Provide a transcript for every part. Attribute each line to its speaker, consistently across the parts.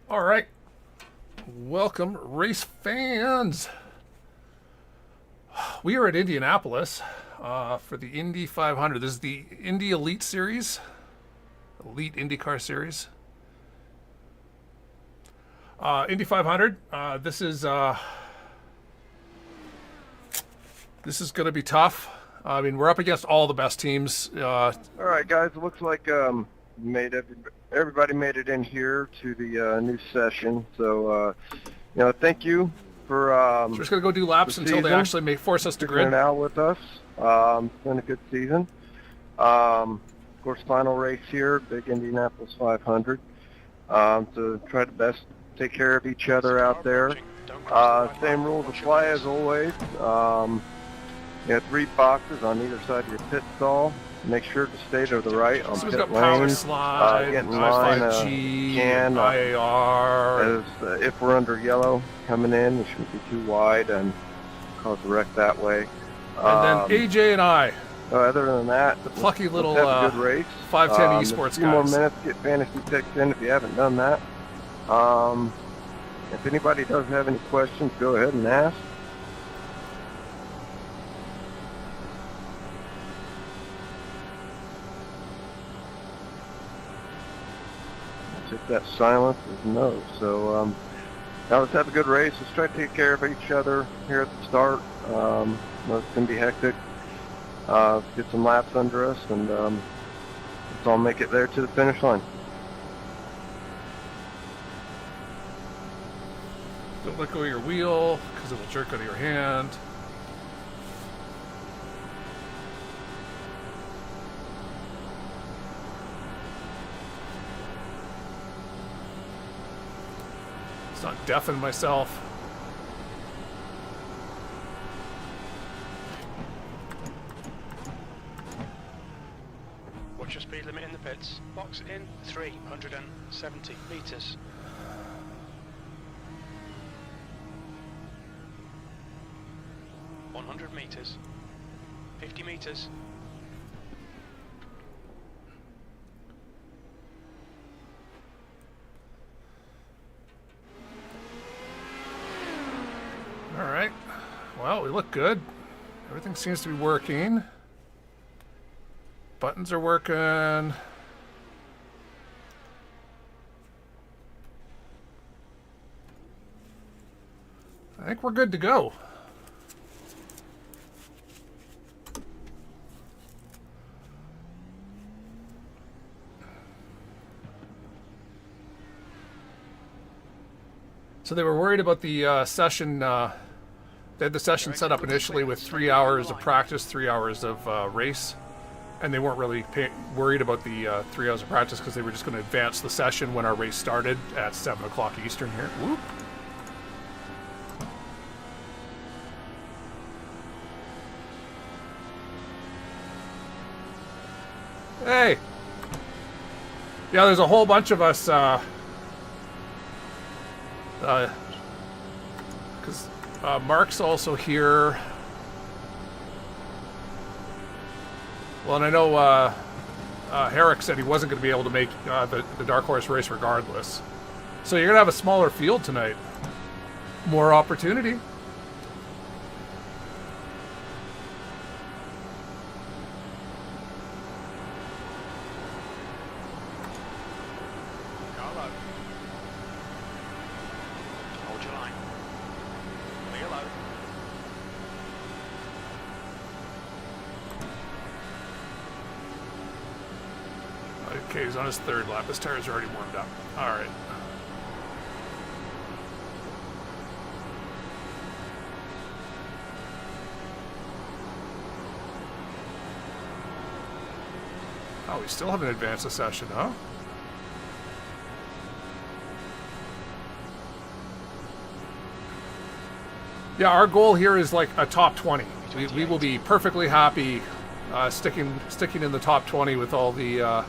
Speaker 1: All right, welcome race fans. We are at Indianapolis for the Indy500. This is the Indy Elite Series, Elite IndyCar Series. Indy500. This is going to be tough. I mean, we're up against all the best teams.
Speaker 2: All right, guys. It looks like everybody made it in here to the new session. So, thank you for.
Speaker 1: So we're just going to go do laps until they actually may force us to grid.
Speaker 2: Out with us. It's been a good season. Of course, final race here, big Indianapolis 500. So try to best take care of each other out there. Same rules apply as always. You have 3 boxes on either side of your pit stall. Make sure to stay to the right on
Speaker 1: So
Speaker 2: pit
Speaker 1: we've got
Speaker 2: lane.
Speaker 1: power slide,
Speaker 2: Get in line,
Speaker 1: I5G, IAR.
Speaker 2: as if we're under yellow coming in, we shouldn't be too wide and cause a wreck that way.
Speaker 1: And then AJ and I,
Speaker 2: Other than that,
Speaker 1: the plucky little
Speaker 2: have a good race.
Speaker 1: 510 esports
Speaker 2: a few more
Speaker 1: guys.
Speaker 2: minutes to get fantasy picks in if you haven't done that. If anybody does have any questions, go ahead and ask. If that silence is no. So now let's have a good race. Let's try to take care of each other here at the start. It's going to be hectic. Get some laps under us, and let's all make it there to the finish line.
Speaker 1: Don't let go of your wheel because it will jerk out of your hand. It's not deafen myself.
Speaker 3: Watch your speed limit in the pits. Box in 370 meters. $100 meters. 50 meters.
Speaker 1: All right. Well, we look good. Everything seems to be working. Buttons are working. I think we're good to go. So they were worried about the session. They had the session set up initially with 3 hours of practice, 3 hours of race. And they weren't really worried about the 3 hours of practice because they were just going to advance the session when our race started at 7 o'clock Eastern here. Whoop. Hey! Yeah, there's a whole bunch of us, because Mark's also here. Well, and I know Herrick said he wasn't going to be able to make the Dark Horse race regardless. So you're going to have a smaller field tonight. More opportunity.
Speaker 3: Hold your line. Clear low.
Speaker 1: Okay, he's on his 3rd lap. His tires are already warmed up. All right. Oh, we still haven't advanced the session, huh? Yeah, our goal here is like a top 20. We will be perfectly happy sticking in the top 20 with all the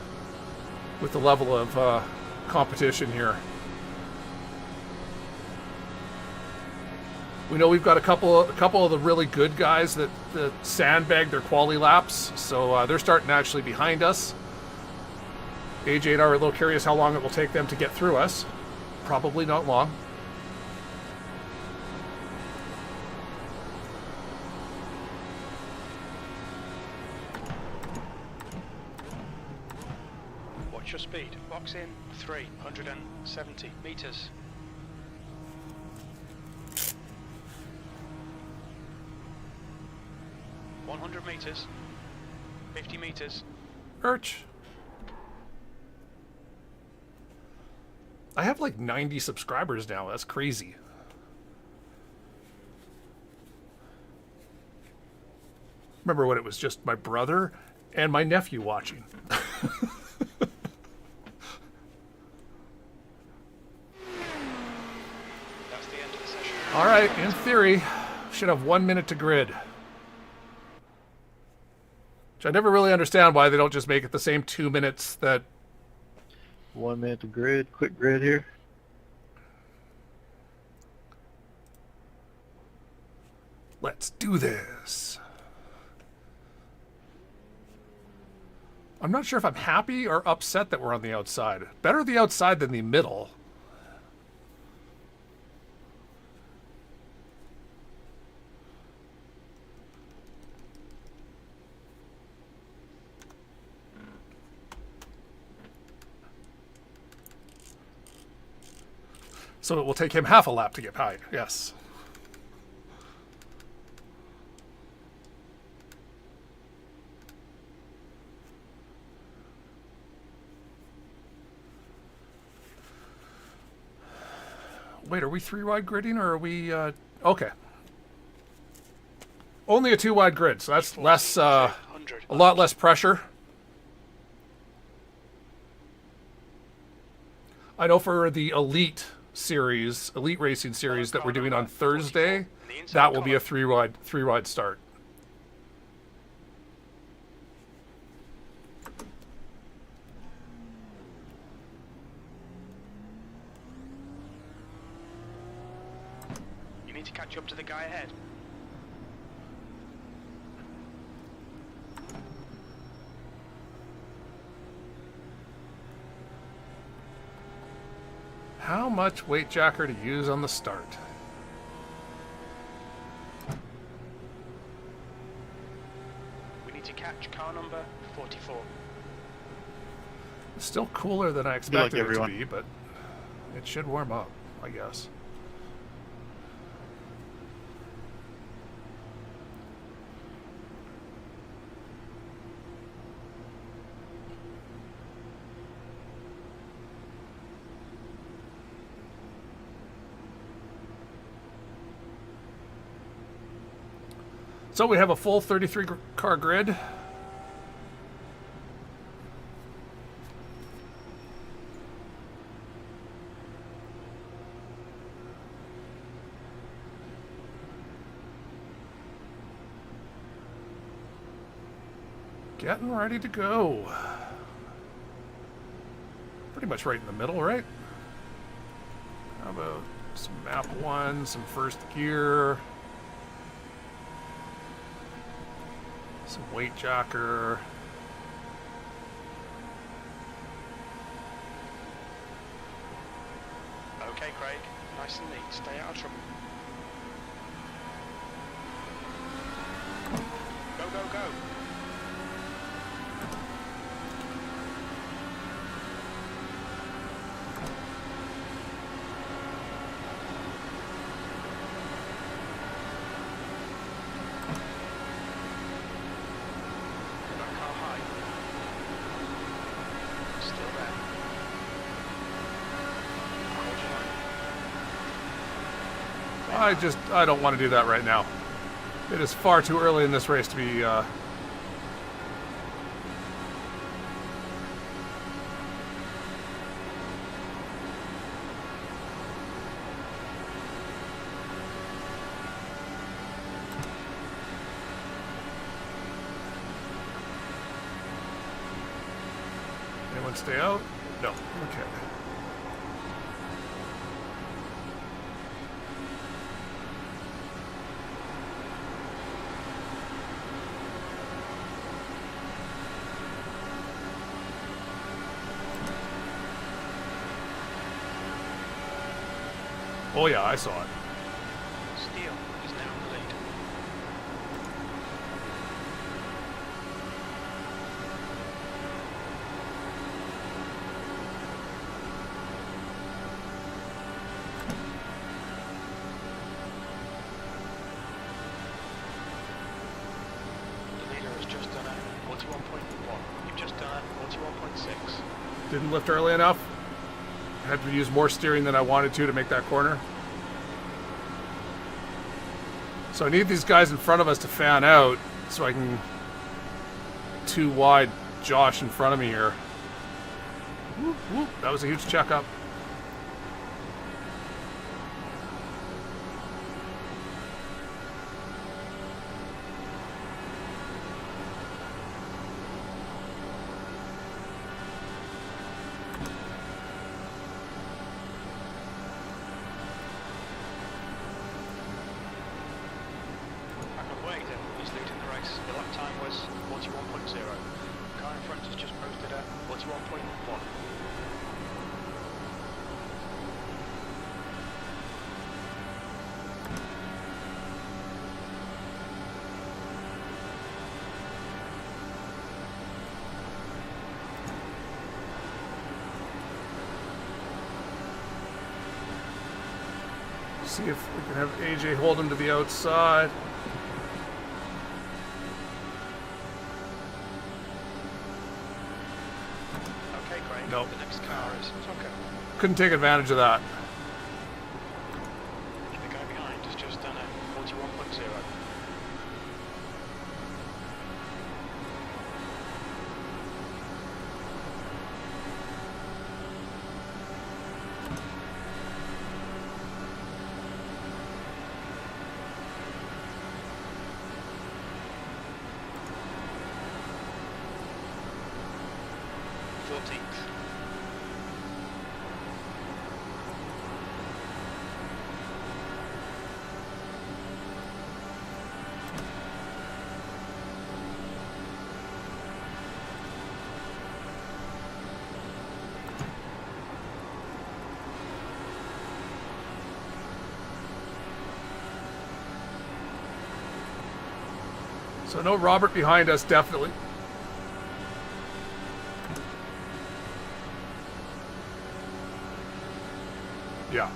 Speaker 1: with the level of competition here. We know we've got a couple of the really good guys that sandbagged their quali laps, so they're starting actually behind us. AJ and I are a little curious how long it will take them to get through us. probably not long.
Speaker 3: Watch your speed. Box in 370 meters. 100 meters. 50 meters.
Speaker 1: Urch. I have like 90 subscribers now. That's crazy. Remember when it was just my brother and my nephew watching?
Speaker 3: That's the end of the session.
Speaker 1: All right, in theory, should have 1 minute to grid. Which I never really understand why they don't just make it the same 2 minutes that...
Speaker 2: 1 minute to grid, quick grid here.
Speaker 1: Let's do this. I'm not sure if I'm happy or upset that we're on the outside. Better the outside than the middle. So it will take him half a lap to get by. Yes. Wait, are we 3-wide gridding or are we... okay. Only a 2-wide grid, so that's less... a lot less pressure. I know for the Elite series, Elite Racing series that we're doing on Thursday, that will be a 3-wide start.
Speaker 3: You need to catch up to the guy ahead.
Speaker 1: How much weight jacker to use on the start?
Speaker 3: We need to catch car number 44.
Speaker 1: It's still cooler than I expected it to
Speaker 2: everyone.
Speaker 1: be, but it should warm up, I guess. So we have a full 33 car grid. Getting ready to go. Pretty much right in the middle, right? How about some map 1, some first gear. Some weight jacker.
Speaker 3: Okay, Craig. Nice and neat. Stay out of trouble. Go, go, go. That car high. Still there. Hold your line.
Speaker 1: I don't want to do that right now. It is far too early in this race to be, Anyone stay out? No. Okay. Oh yeah, I saw it.
Speaker 3: Steele is now in the lead. The leader has just done a 41.1. You've just done a 41.6.
Speaker 1: Didn't lift early enough. Had to use more steering than I wanted to make that corner. So I need these guys in front of us to fan out so I can too wide Josh in front of me here. Whoop, whoop. That was a huge checkup.
Speaker 3: He's leading the race. The lap time was 41.0. The car in front has just posted at 41.1.
Speaker 1: See if we can have AJ hold him to the outside.
Speaker 3: Okay, great.
Speaker 1: Nope.
Speaker 3: The next car is Tucker.
Speaker 1: Couldn't take advantage of that.
Speaker 3: The guy behind has just done a 41.0.
Speaker 1: So no Robert behind us, definitely. Yeah.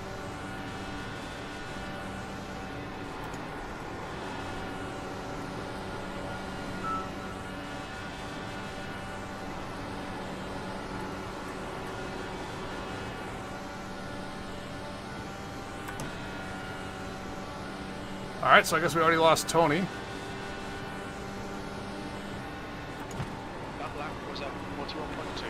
Speaker 1: All right, so I guess we already lost Tony.
Speaker 3: That lap was at 41.2.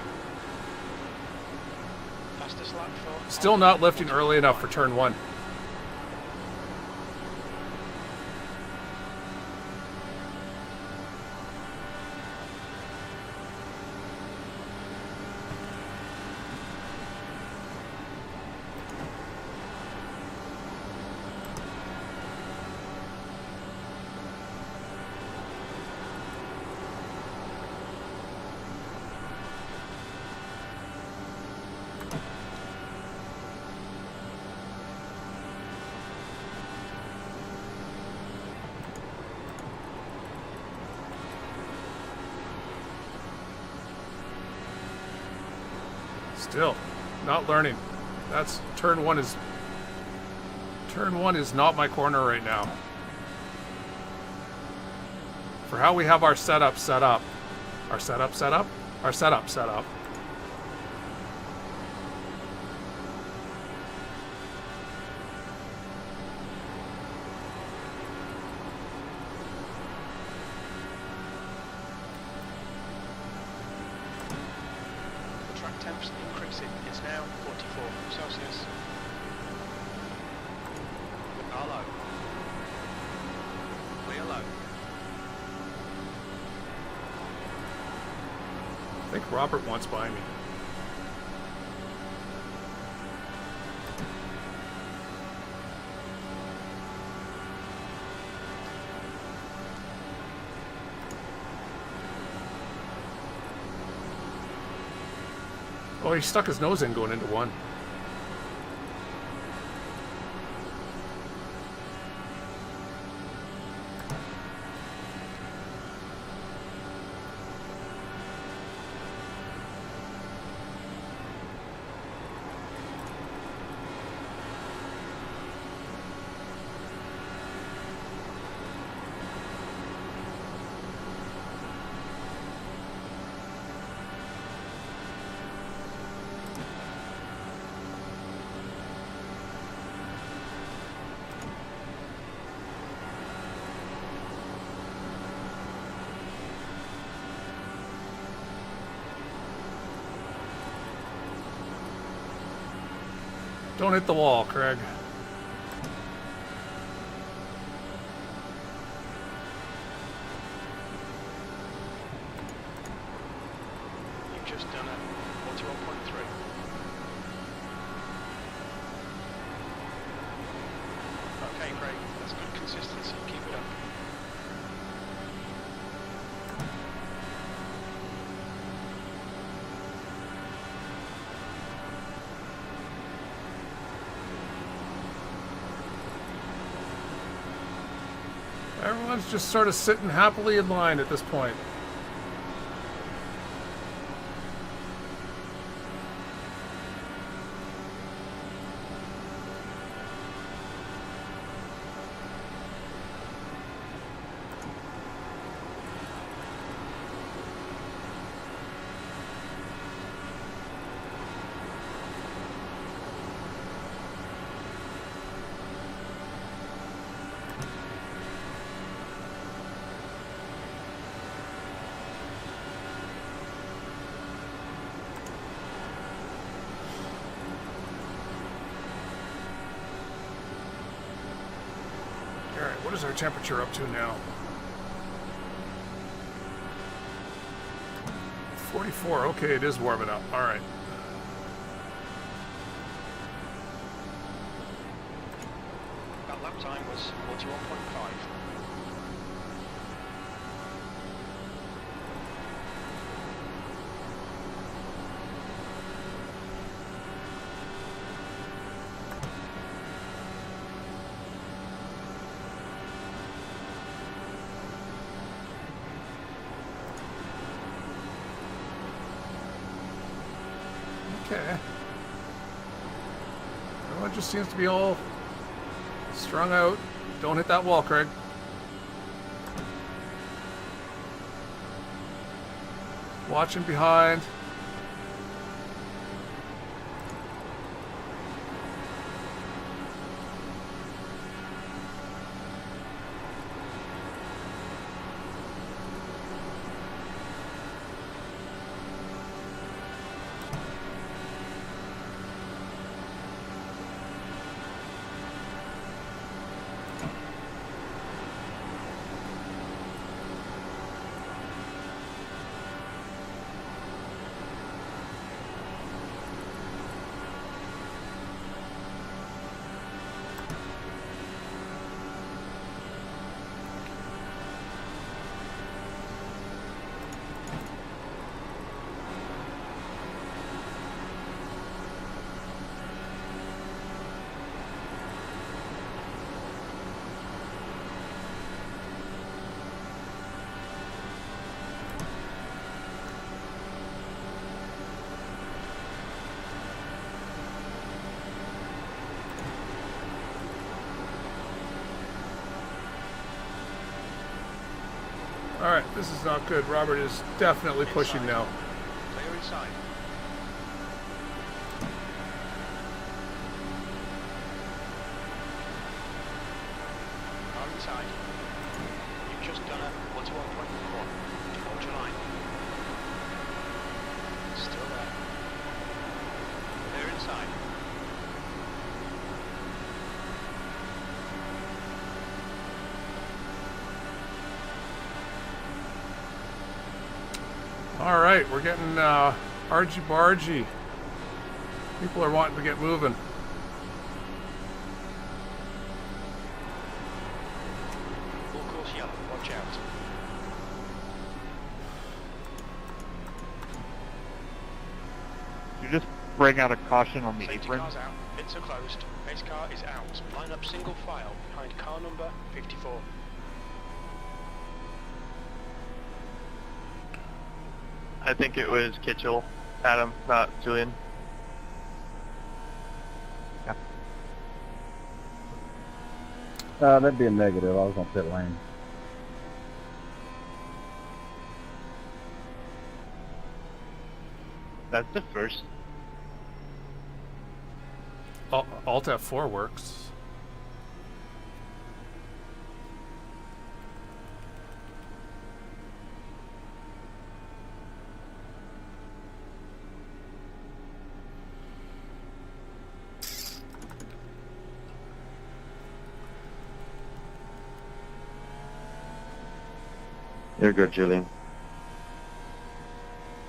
Speaker 3: Fastest lap for...
Speaker 1: Still not lifting early enough for turn one. Still not learning. That's turn one is not my corner right now. For how we have our setup set up. Our setup set up? Our setup set up.
Speaker 3: The track temps increasing. It's now 44 Celsius. The car low. Clear low.
Speaker 1: I think Robert wants by me. Oh, he stuck his nose in going into one. Don't hit the wall, Craig.
Speaker 3: You've just done a 41.3. Okay, Craig, that's good consistency. Keep it up.
Speaker 1: Everyone's just sort of sitting happily in line at this point. What is our temperature up to now? 44. Okay, it is warming up. All right.
Speaker 3: That lap time was 41.5.
Speaker 1: Okay. Everyone just seems to be all strung out. Don't hit that wall, Craig. Watching behind. All right, this is not good. Robert is definitely pushing now.
Speaker 3: Clear inside. Are inside. You've just done a 41.1. Hold your line. Still there. Clear inside.
Speaker 1: All right, we're getting argy-bargy. People are wanting to get moving.
Speaker 3: Full course yellow. Watch out.
Speaker 4: You just bring out a caution on the
Speaker 3: Safety
Speaker 4: apron.
Speaker 3: car's out. Pits are closed. Pace car is out. Line up single file behind car number 54.
Speaker 2: I think it was Kitchell, Adam, not Julian.
Speaker 5: That'd be a negative. I was on pit lane.
Speaker 2: That's the first.
Speaker 1: Alt F4 works.
Speaker 6: You're good, Julian.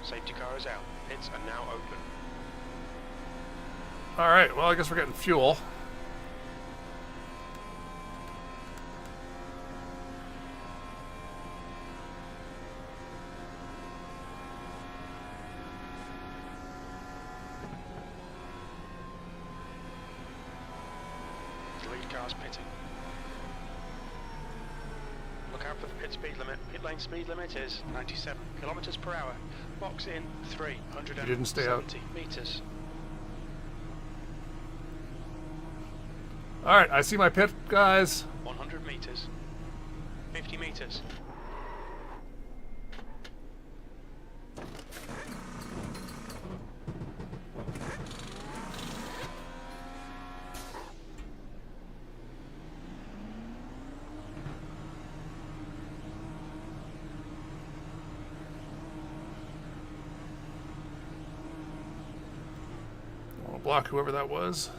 Speaker 3: Safety car is out. Pits are now open.
Speaker 1: All right. Well, I guess we're getting fuel.
Speaker 3: The lead car's pitting. Look out for the pit speed limit. Pit lane speed limit is 97 kilometers per hour. Box in 370
Speaker 1: You didn't stay out.
Speaker 3: meters.
Speaker 1: All right. I see my pit, guys.
Speaker 3: 100 meters. 50 meters.
Speaker 1: I'll block whoever that was.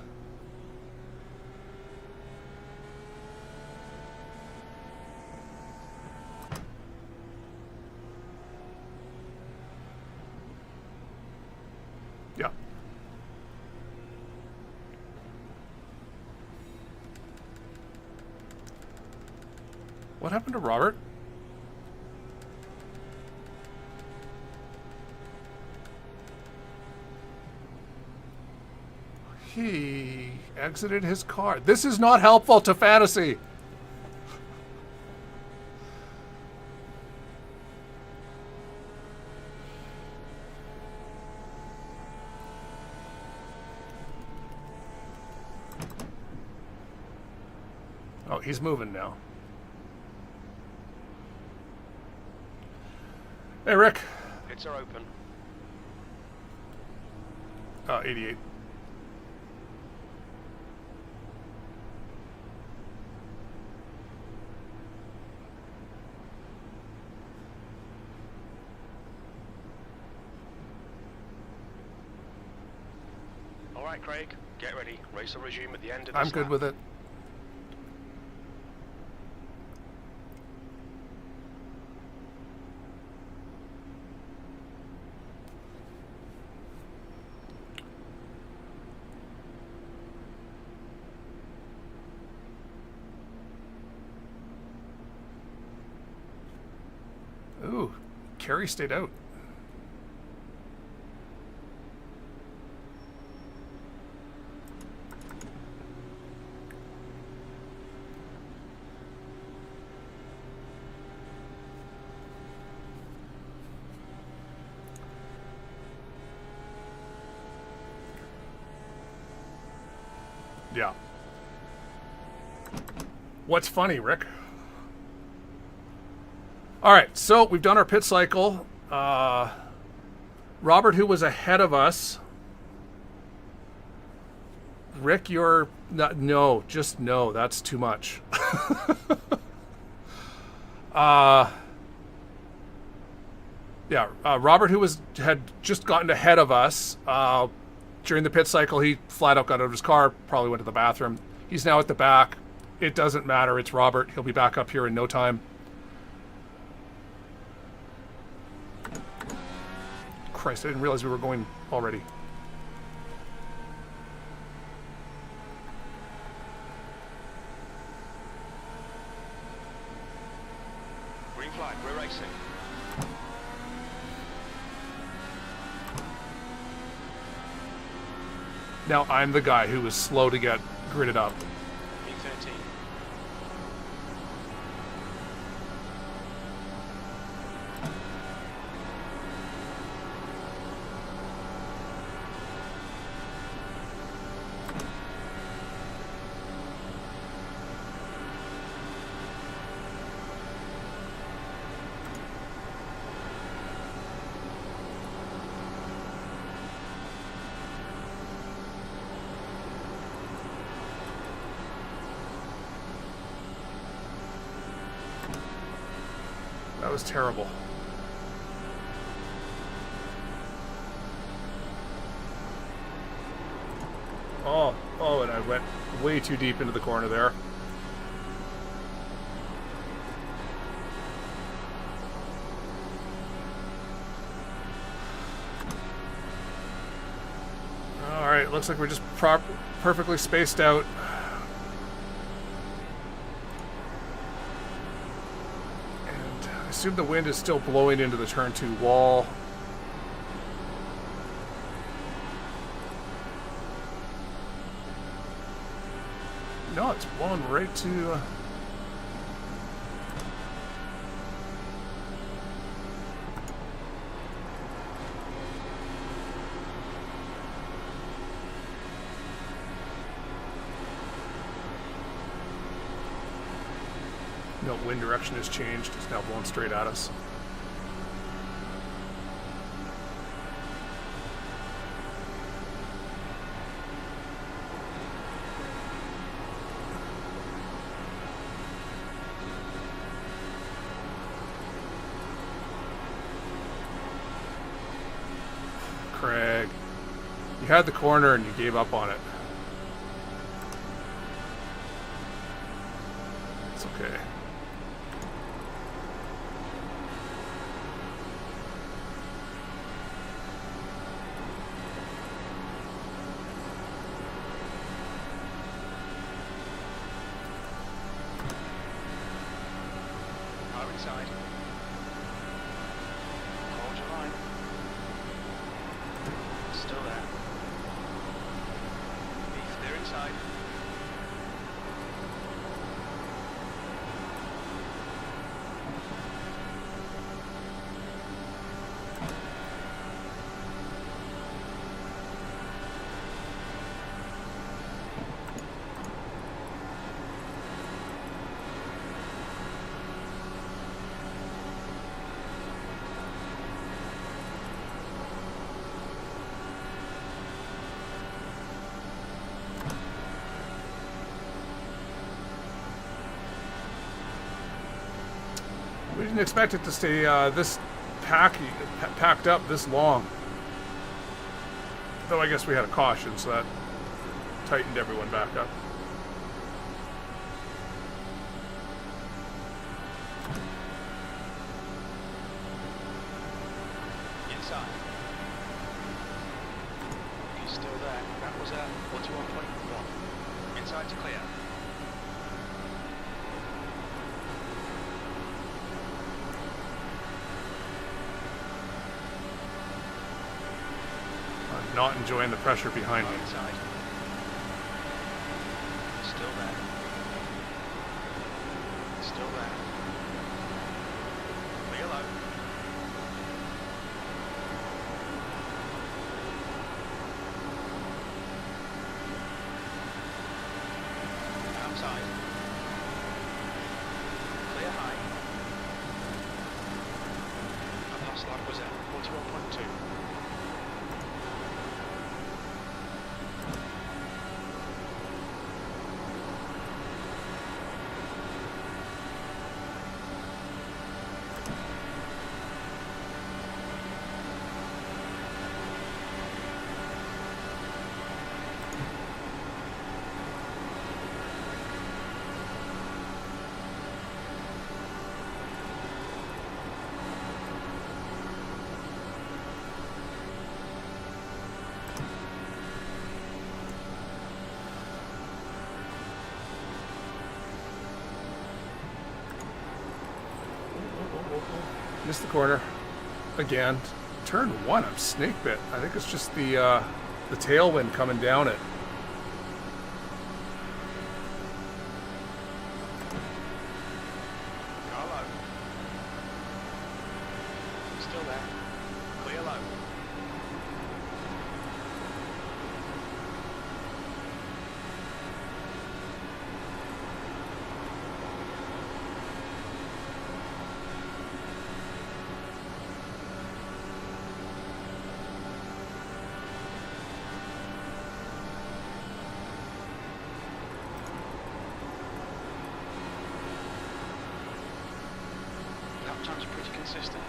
Speaker 1: Yeah. What happened to Robert? He exited his car. This is not helpful to fantasy. Oh, he's moving now. Hey, Rick.
Speaker 3: Pits are open.
Speaker 1: 88.
Speaker 3: All right, Craig. Get ready. Race will resume at the end of this
Speaker 1: I'm good
Speaker 3: lap.
Speaker 1: with it. Ooh, Carrie stayed out. Yeah. What's funny, Rick? All right, so we've done our pit cycle. Robert, who was ahead of us. Rick, you're not, no, just no. That's too much. Yeah, Robert, who had just gotten ahead of us during the pit cycle, he flat out got out of his car, probably went to the bathroom. He's now at the back. It doesn't matter. It's Robert. He'll be back up here in no time. Christ, I didn't realize we were going already.
Speaker 3: Green flag, we're racing.
Speaker 1: Now I'm the guy who was slow to get gridded up.
Speaker 3: P13.
Speaker 1: That was terrible. Oh, and I went way too deep into the corner there. right, looks like we're just perfectly spaced out. And I assume the wind is still blowing into the turn 2 wall. No, it's blowing right to... No, wind direction has changed. It's now blowing straight at us. Craig, you had the corner and you gave up on it. It's okay.
Speaker 3: Car inside. Hold your line. Still there. Beef, they're inside.
Speaker 1: We didn't expect it to stay this packed up this long. Though I guess we had a caution, so that tightened everyone back up.
Speaker 3: Inside. He's still there. That was at 41.1. Inside to clear.
Speaker 1: I'm not enjoying the pressure behind me.
Speaker 3: Inside. Still there. Still there. Clear low. Outside. Clear high. And last lap was at 41.2.
Speaker 1: Missed the corner again. Turn 1, I'm snake bit. I think it's just the tailwind coming down it.
Speaker 3: Car low. Still there. Clear low. Lap times are pretty consistent.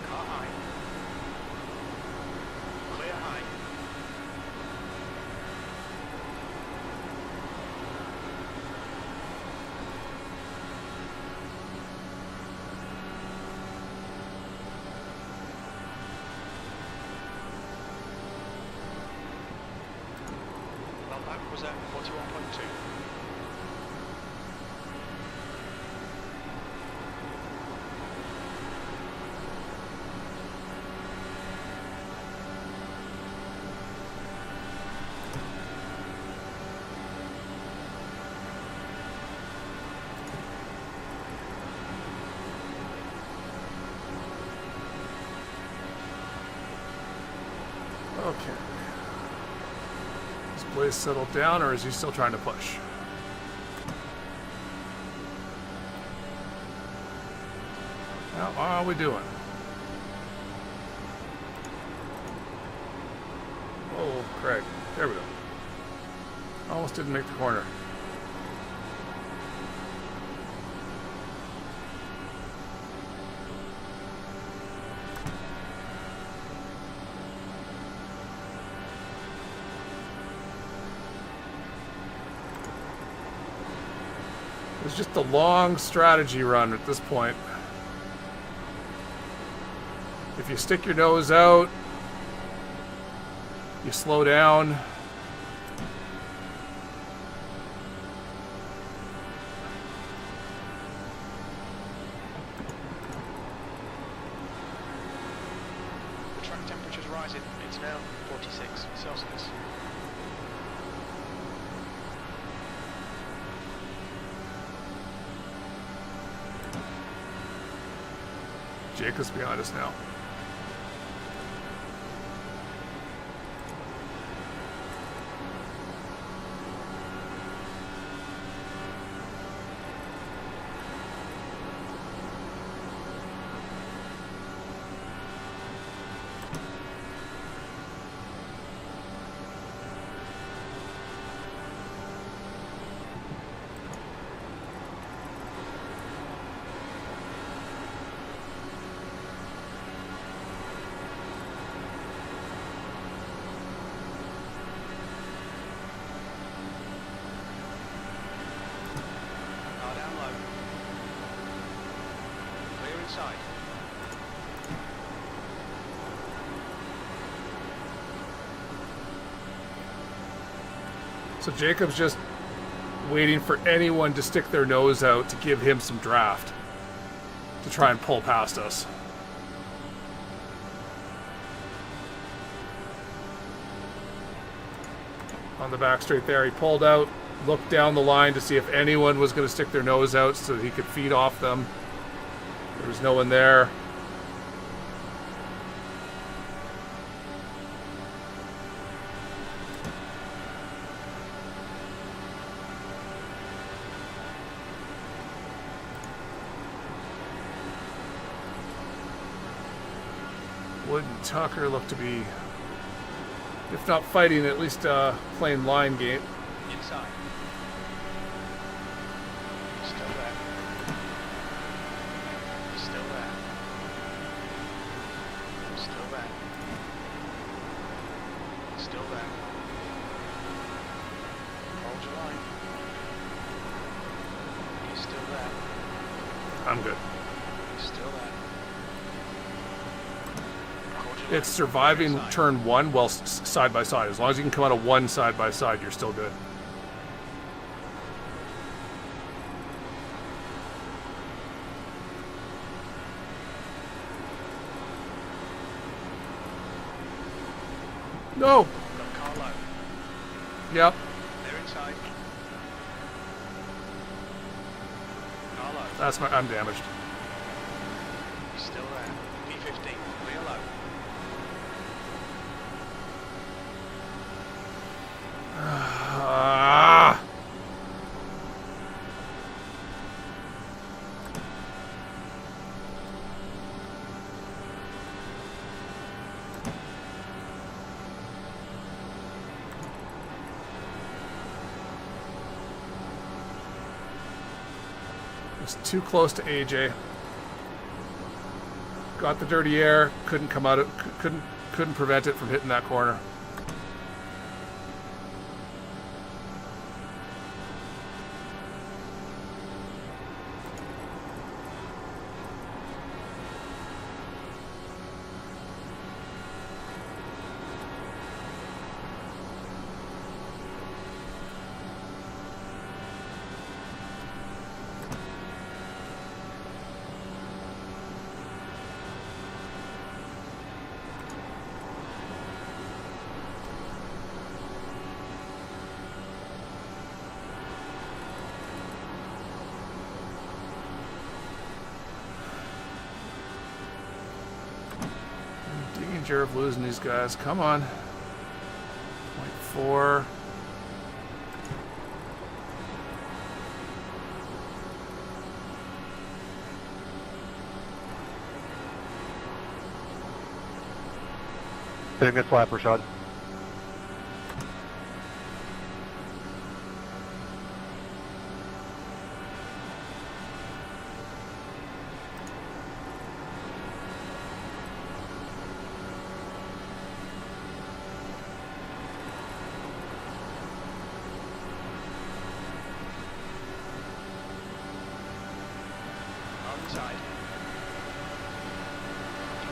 Speaker 3: Car high. Clear high. was that? 41.2.
Speaker 1: Okay. Is Blaze settled down, or is he still trying to push? How are we doing? Oh, Craig. There we go. Almost didn't make the corner. It's just a long strategy run at this point. If you stick your nose out, you slow down.
Speaker 3: The track temperature's rising. It's now 46 Celsius.
Speaker 1: Jacob's behind us now.
Speaker 3: Inside.
Speaker 1: So Jacob's just waiting for anyone to stick their nose out to give him some draft to try and pull past us. On the back straight there, he pulled out, looked down the line to see if anyone was going to stick their nose out so that he could feed off them. There was no one there. Wood and Tucker look to be, if not fighting, at least playing line game.
Speaker 3: Inside. Still there. Still there. Still there. Still there. Hold your line. He's still there.
Speaker 1: I'm good.
Speaker 3: He's still there.
Speaker 1: It's surviving turn one while side by side. As long as you can come out of one side by side, you're still good. No.
Speaker 3: Got Carlo.
Speaker 1: Yep.
Speaker 3: They're inside. Carlo.
Speaker 1: That's my. I'm damaged.
Speaker 3: He's still there. P15. Real low.
Speaker 1: Ah. Was too close to AJ. Got the dirty air. Couldn't come out. Couldn't prevent it from hitting that corner. danger of losing these guys. Come on. 0.4.
Speaker 4: Did a good slap, Rashad.
Speaker 3: Inside.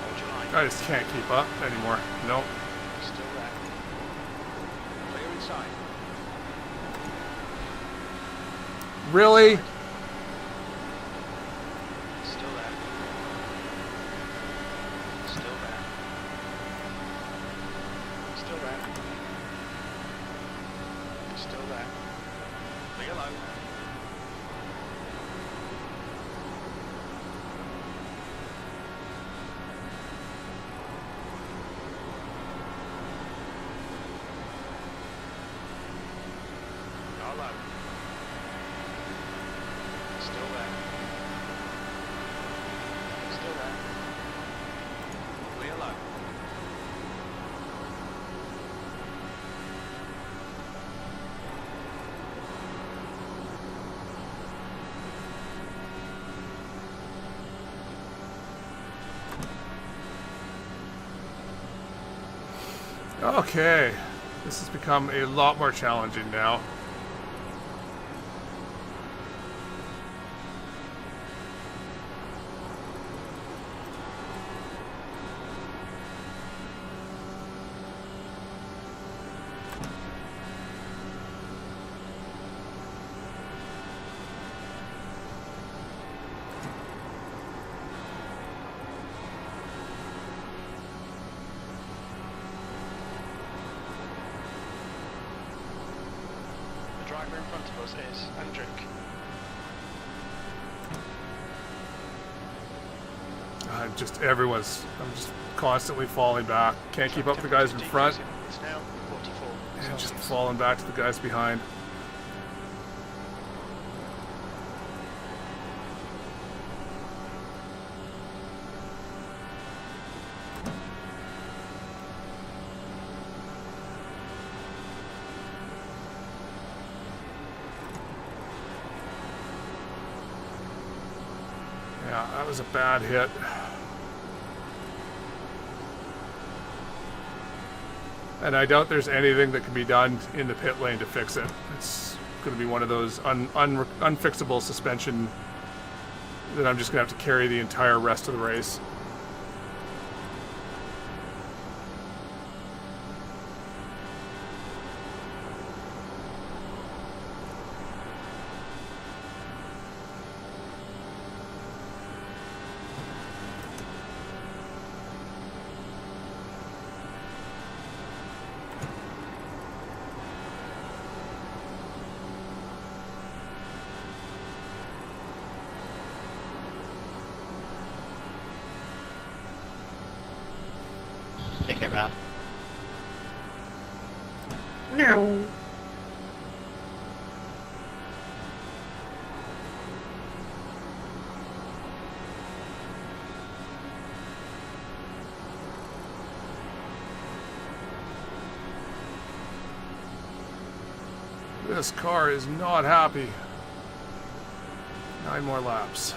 Speaker 3: Hold your line.
Speaker 1: I just can't keep up anymore. Nope.
Speaker 3: Still there. Clear inside.
Speaker 1: Really?
Speaker 3: Still there. Still there. Still there. Still there. Clear low. Low. Still there. Still there. Clear low.
Speaker 1: Okay. This has become a lot more challenging now.
Speaker 3: The driver in front of us is Hendrick.
Speaker 1: I'm just constantly falling back. Can't keep up with the guys in front.
Speaker 3: It's now 44.
Speaker 1: And just
Speaker 3: Celsius.
Speaker 1: falling back to the guys behind. Yeah, that was a bad hit. And I doubt there's anything that can be done in the pit lane to fix it. It's going to be one of those unfixable suspension that I'm just going to have to carry the entire rest of the race.
Speaker 3: Take it round.
Speaker 6: No.
Speaker 1: This car is not happy. 9 more laps.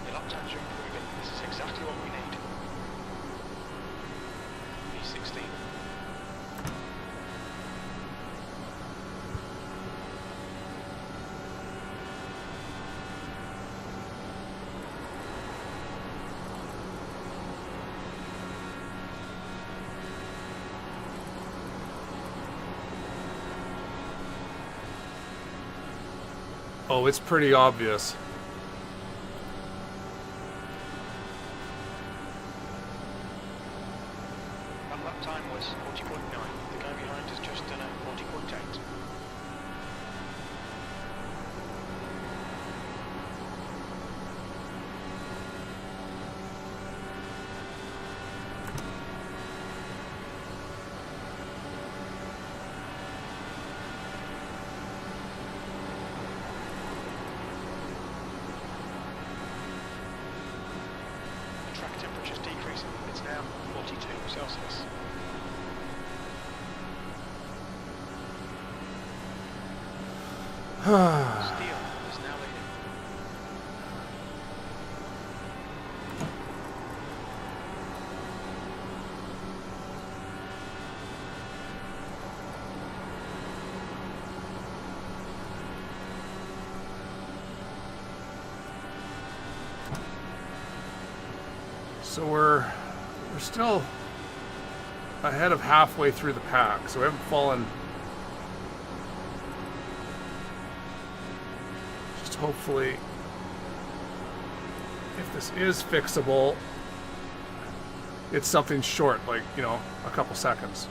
Speaker 3: Your lap times are improving. This is exactly what we need. V16.
Speaker 1: Oh, it's pretty obvious.
Speaker 3: That lap time was 40.9. The guy behind has just done a 40.8. temperature's decreasing. It's now 42 Celsius. Steel is now leading.
Speaker 1: So we're still ahead of halfway through the pack, so we haven't fallen. Just hopefully, if this is fixable, it's something short, like, you know, a couple seconds.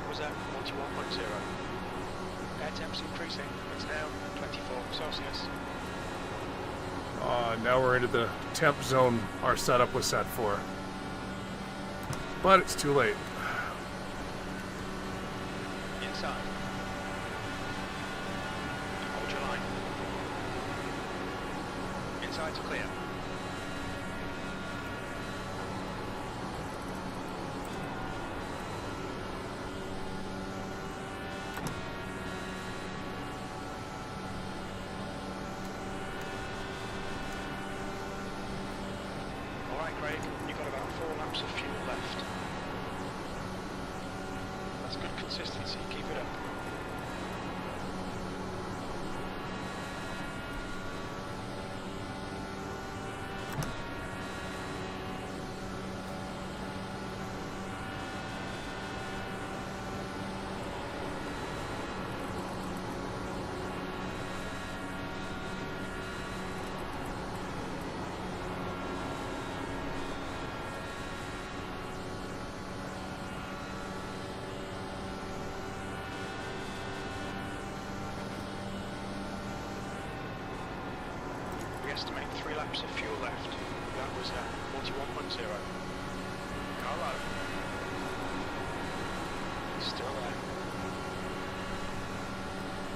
Speaker 3: Was at 41.0. Air temps increasing. It's now 24 Celsius.
Speaker 1: Now we're into the temp zone our setup was set for. But it's too late.
Speaker 3: Inside. Hold your line. Inside's clear. Craig, you've got about 4 laps of fuel left. That's good consistency, keep it up. Estimate 3 laps of fuel left. That was 41.0. Car low. Still there.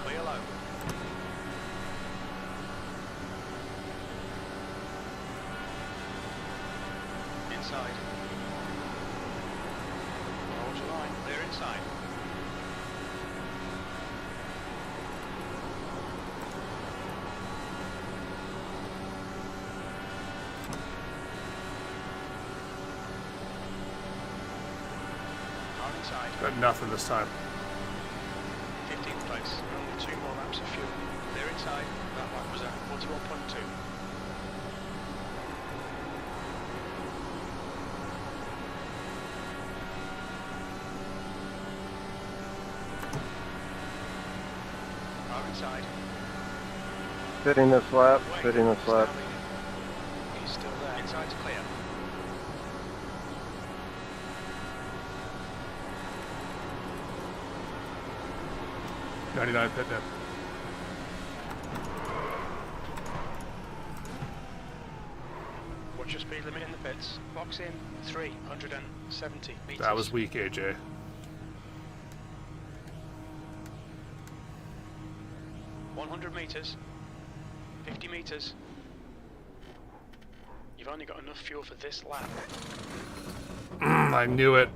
Speaker 3: Clear low. Inside. Hold your line. Clear inside.
Speaker 1: Got nothing this time.
Speaker 3: 15th place. Only 2 more laps of fuel. They're inside. That lap was at 41.2. Are inside.
Speaker 2: Fitting this lap, fitting this lap.
Speaker 3: He's still there. Inside's clear.
Speaker 1: .99 pit net.
Speaker 3: What's your speed limit in the pits? Box in 370 meters.
Speaker 1: That was weak, AJ.
Speaker 3: $100 meters. 50 meters. You've only got enough fuel for this lap.
Speaker 1: I knew it.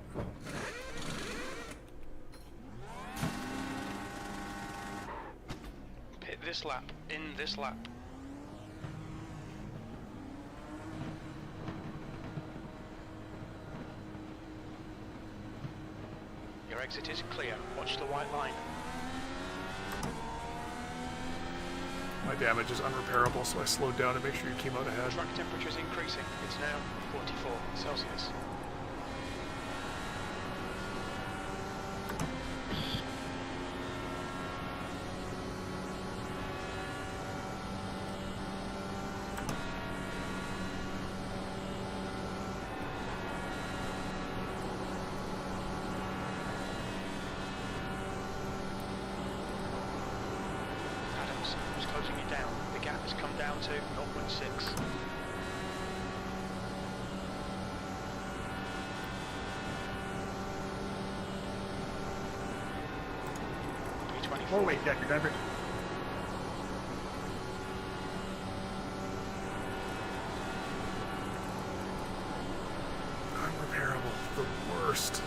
Speaker 3: Pit this lap. In this lap. Your exit is clear. Watch the white line.
Speaker 1: My damage is unrepairable, so I slowed down to make sure you came out ahead.
Speaker 3: Track temperature is increasing. It's now 44 Celsius. Closing it down. The gap has come down to 0.6.
Speaker 4: Oh wait, Jack, you're done.
Speaker 1: Unrepairable. The worst.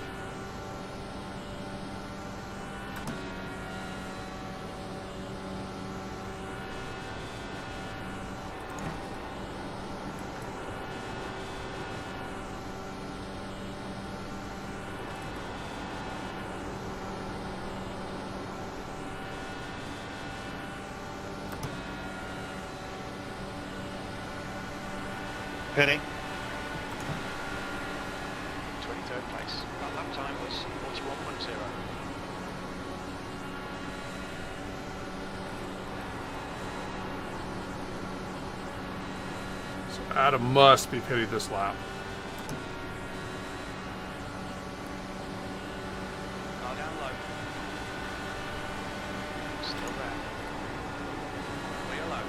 Speaker 4: Pitting.
Speaker 3: 23rd place. That lap time was 41.0.
Speaker 1: So Adam must be pitted this lap.
Speaker 3: Car down low. Still there. Clear low.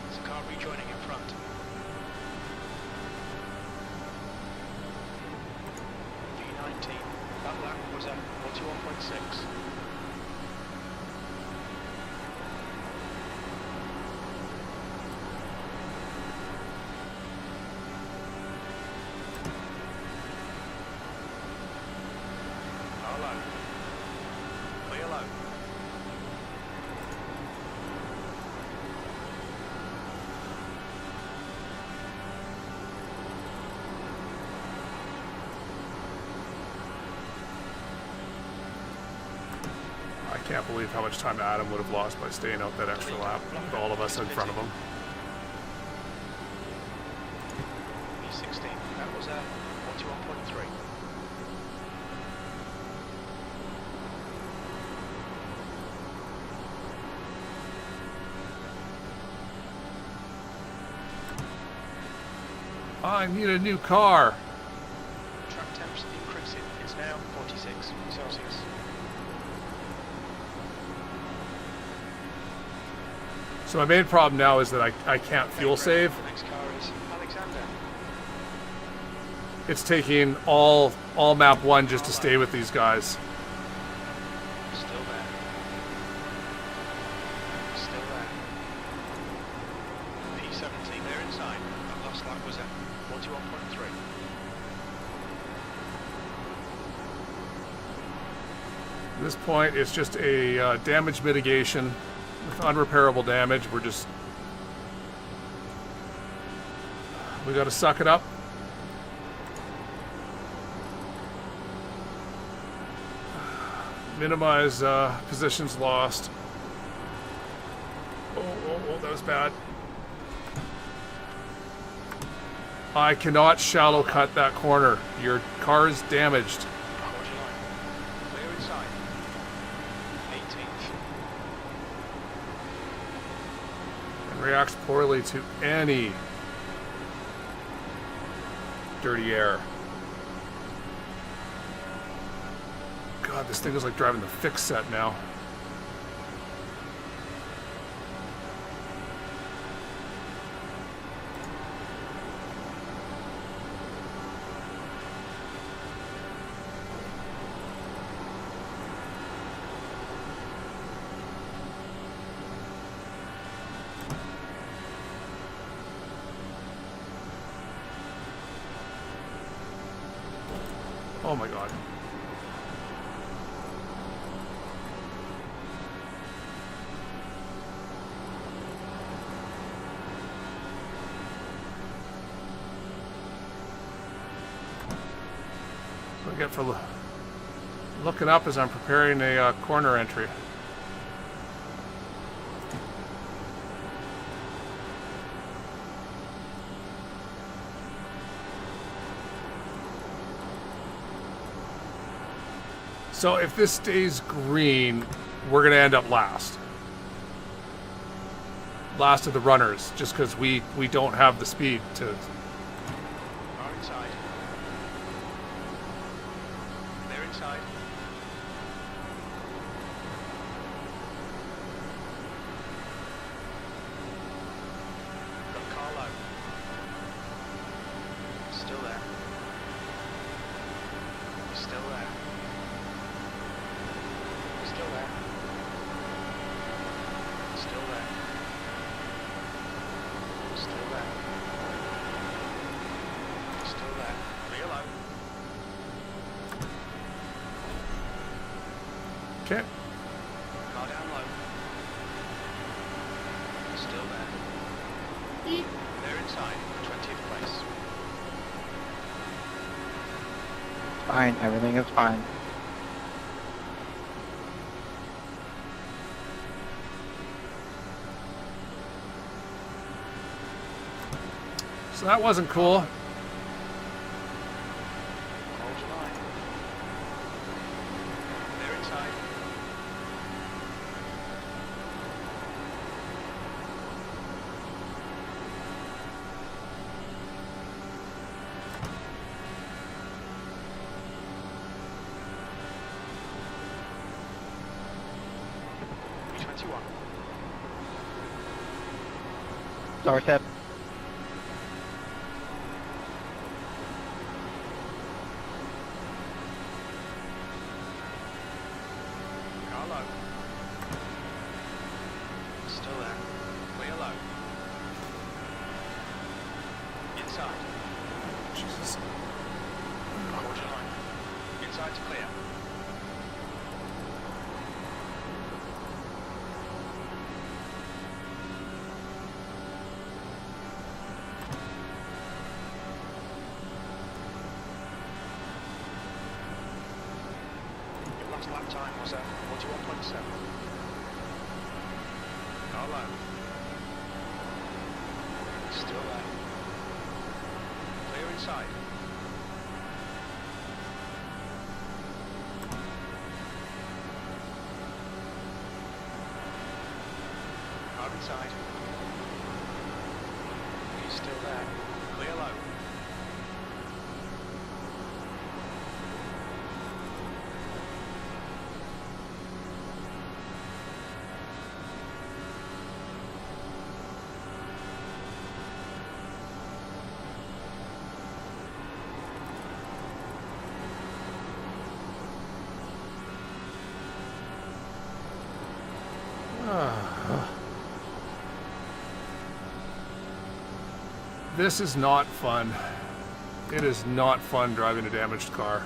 Speaker 3: There's a car rejoining in front. V19. That lap was at 41.6. Car low. Clear low.
Speaker 1: I can't believe how much time Adam would have lost by staying out that extra lap with all of us in front of him.
Speaker 3: V16. That was at 41.3.
Speaker 1: I need a new car.
Speaker 3: Track temps increasing. It's now 46 Celsius.
Speaker 1: So my main problem now is that I can't fuel save.
Speaker 3: The next car is Alexander.
Speaker 1: It's taking all map 1 just to stay with these guys.
Speaker 3: Still there. Still there. P17, they're inside. That last lap was at 41.3.
Speaker 1: At this point, it's just a damage mitigation with unrepairable damage. We got to suck it up. Minimize positions lost. Oh, that was bad. I cannot shallow cut that corner. Your car is damaged.
Speaker 3: Watch your line. Clear inside. 18th.
Speaker 1: And reacts poorly to any dirty air. God, this thing is like driving the fix set now. Oh my God. I get for looking up as I'm preparing a corner entry. So if this stays green, we're going to end up last. Last of the runners, just because we don't have the speed to...
Speaker 3: Are inside. They're inside. Got Carlo. Still there. Still there. Still there. Still there. Still there. Still there. Real low.
Speaker 1: Okay.
Speaker 3: Car down low. Still there. They're inside. 20th place.
Speaker 6: Fine, everything is fine.
Speaker 1: So that wasn't cool.
Speaker 3: Hold your line. They're inside. B21.
Speaker 6: Sorry, Seb.
Speaker 3: Car low. Still there. Clear low. Inside.
Speaker 1: Jesus.
Speaker 3: Hold your line. Inside's clear. Your last lap time was at 41.7. Car low. Still there. Clear inside. Car inside. He's still there. Clear low.
Speaker 1: This is not fun. It is not fun driving a damaged car.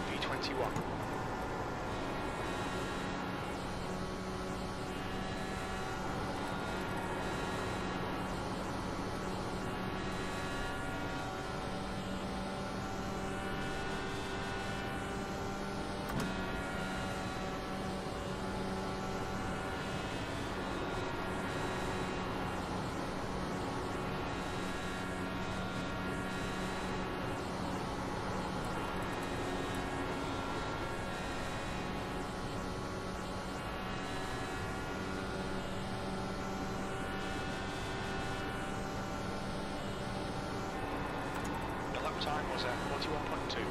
Speaker 3: B21. The lap time was at 41.2.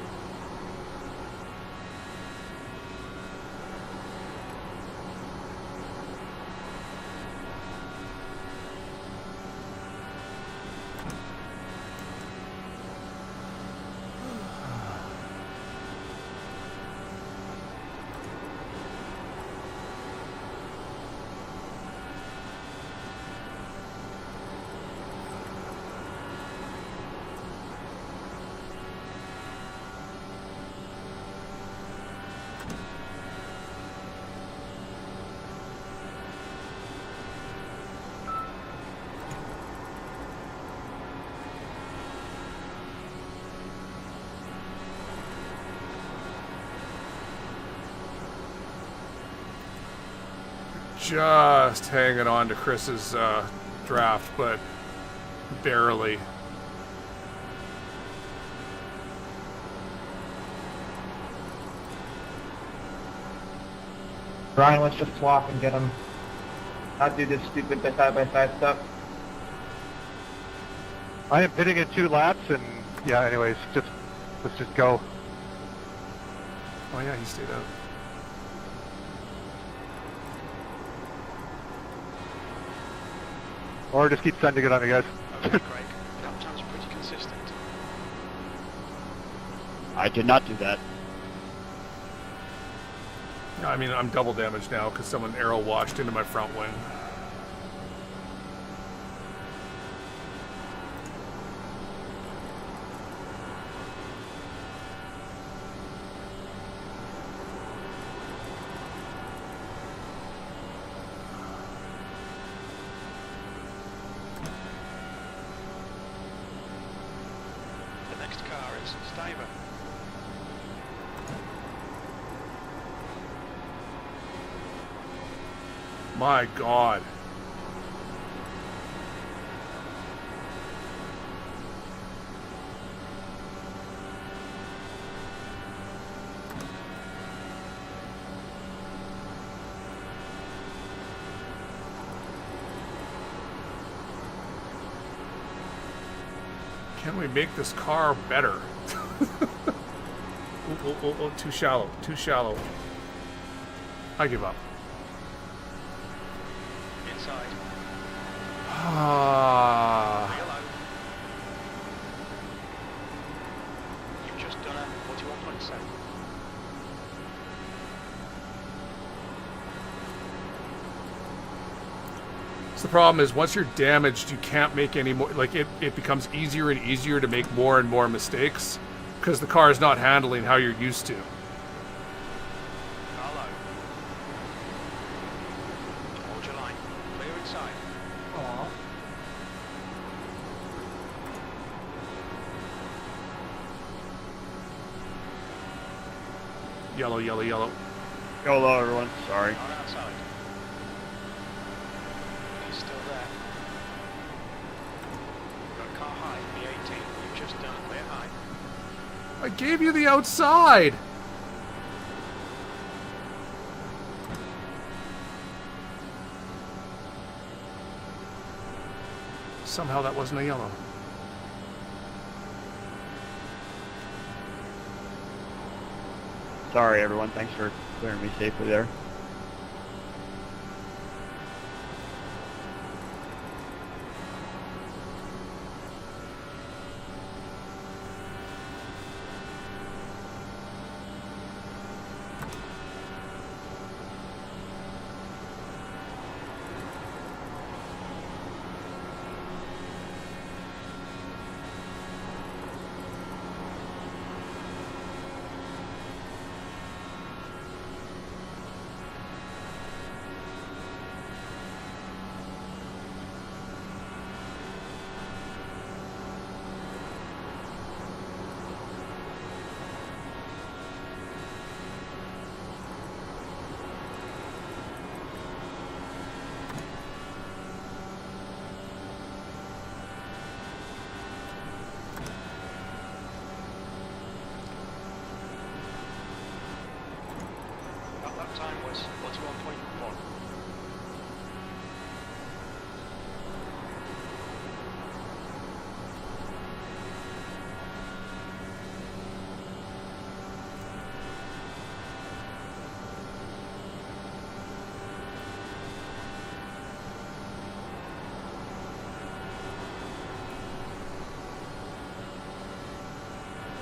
Speaker 1: just hanging on to Chris's draft, but barely.
Speaker 6: Brian, let's just swap and get him. Not do this stupid side-by-side stuff.
Speaker 4: I am pitting in 2 laps, and yeah, anyways, let's just go.
Speaker 1: Oh yeah, he stayed out.
Speaker 4: Or just keep sending it on you guys.
Speaker 3: Okay, Craig. Lap time's pretty consistent.
Speaker 7: I did not do that.
Speaker 1: I mean, I'm double damaged now because someone arrow washed into my front wing.
Speaker 3: The next car is Stiver.
Speaker 1: My God. Can we make this car better? Oh, too shallow, too shallow. I give up.
Speaker 3: Inside.
Speaker 1: Ah.
Speaker 3: Yellow. You've just done a 41.7.
Speaker 1: So the problem is once you're damaged, you can't make any more, like it becomes easier and easier to make more and more mistakes because the car is not handling how you're used to.
Speaker 3: Hello. Hold your line. Clear inside.
Speaker 1: Yellow, yellow, yellow.
Speaker 7: Go low, everyone. Sorry.
Speaker 3: Not outside. He's still there. Got car high, B18. You've just done a clear high.
Speaker 1: I gave you the outside. Somehow that wasn't a yellow.
Speaker 7: Sorry, everyone. Thanks for clearing me safely there.
Speaker 3: That lap time was 41.1.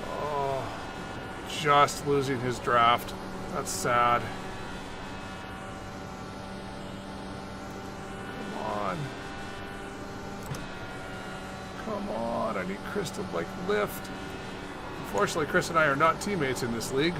Speaker 1: Oh, just losing his draft. That's sad. Come on. Come on, I need Chris to, like, lift. Unfortunately, Chris and I are not teammates in this league.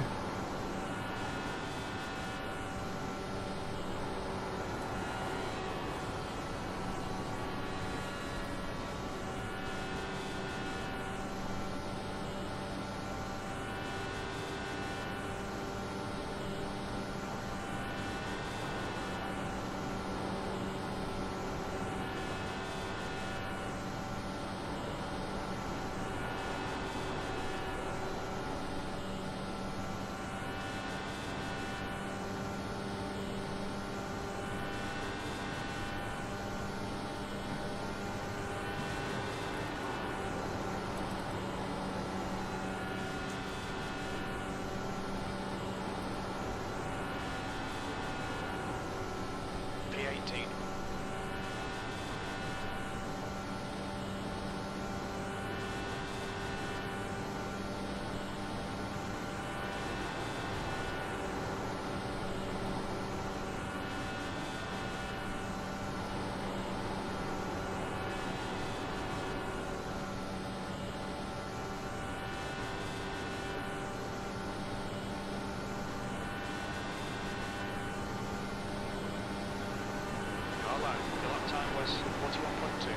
Speaker 3: low. Your lap time was 41.2.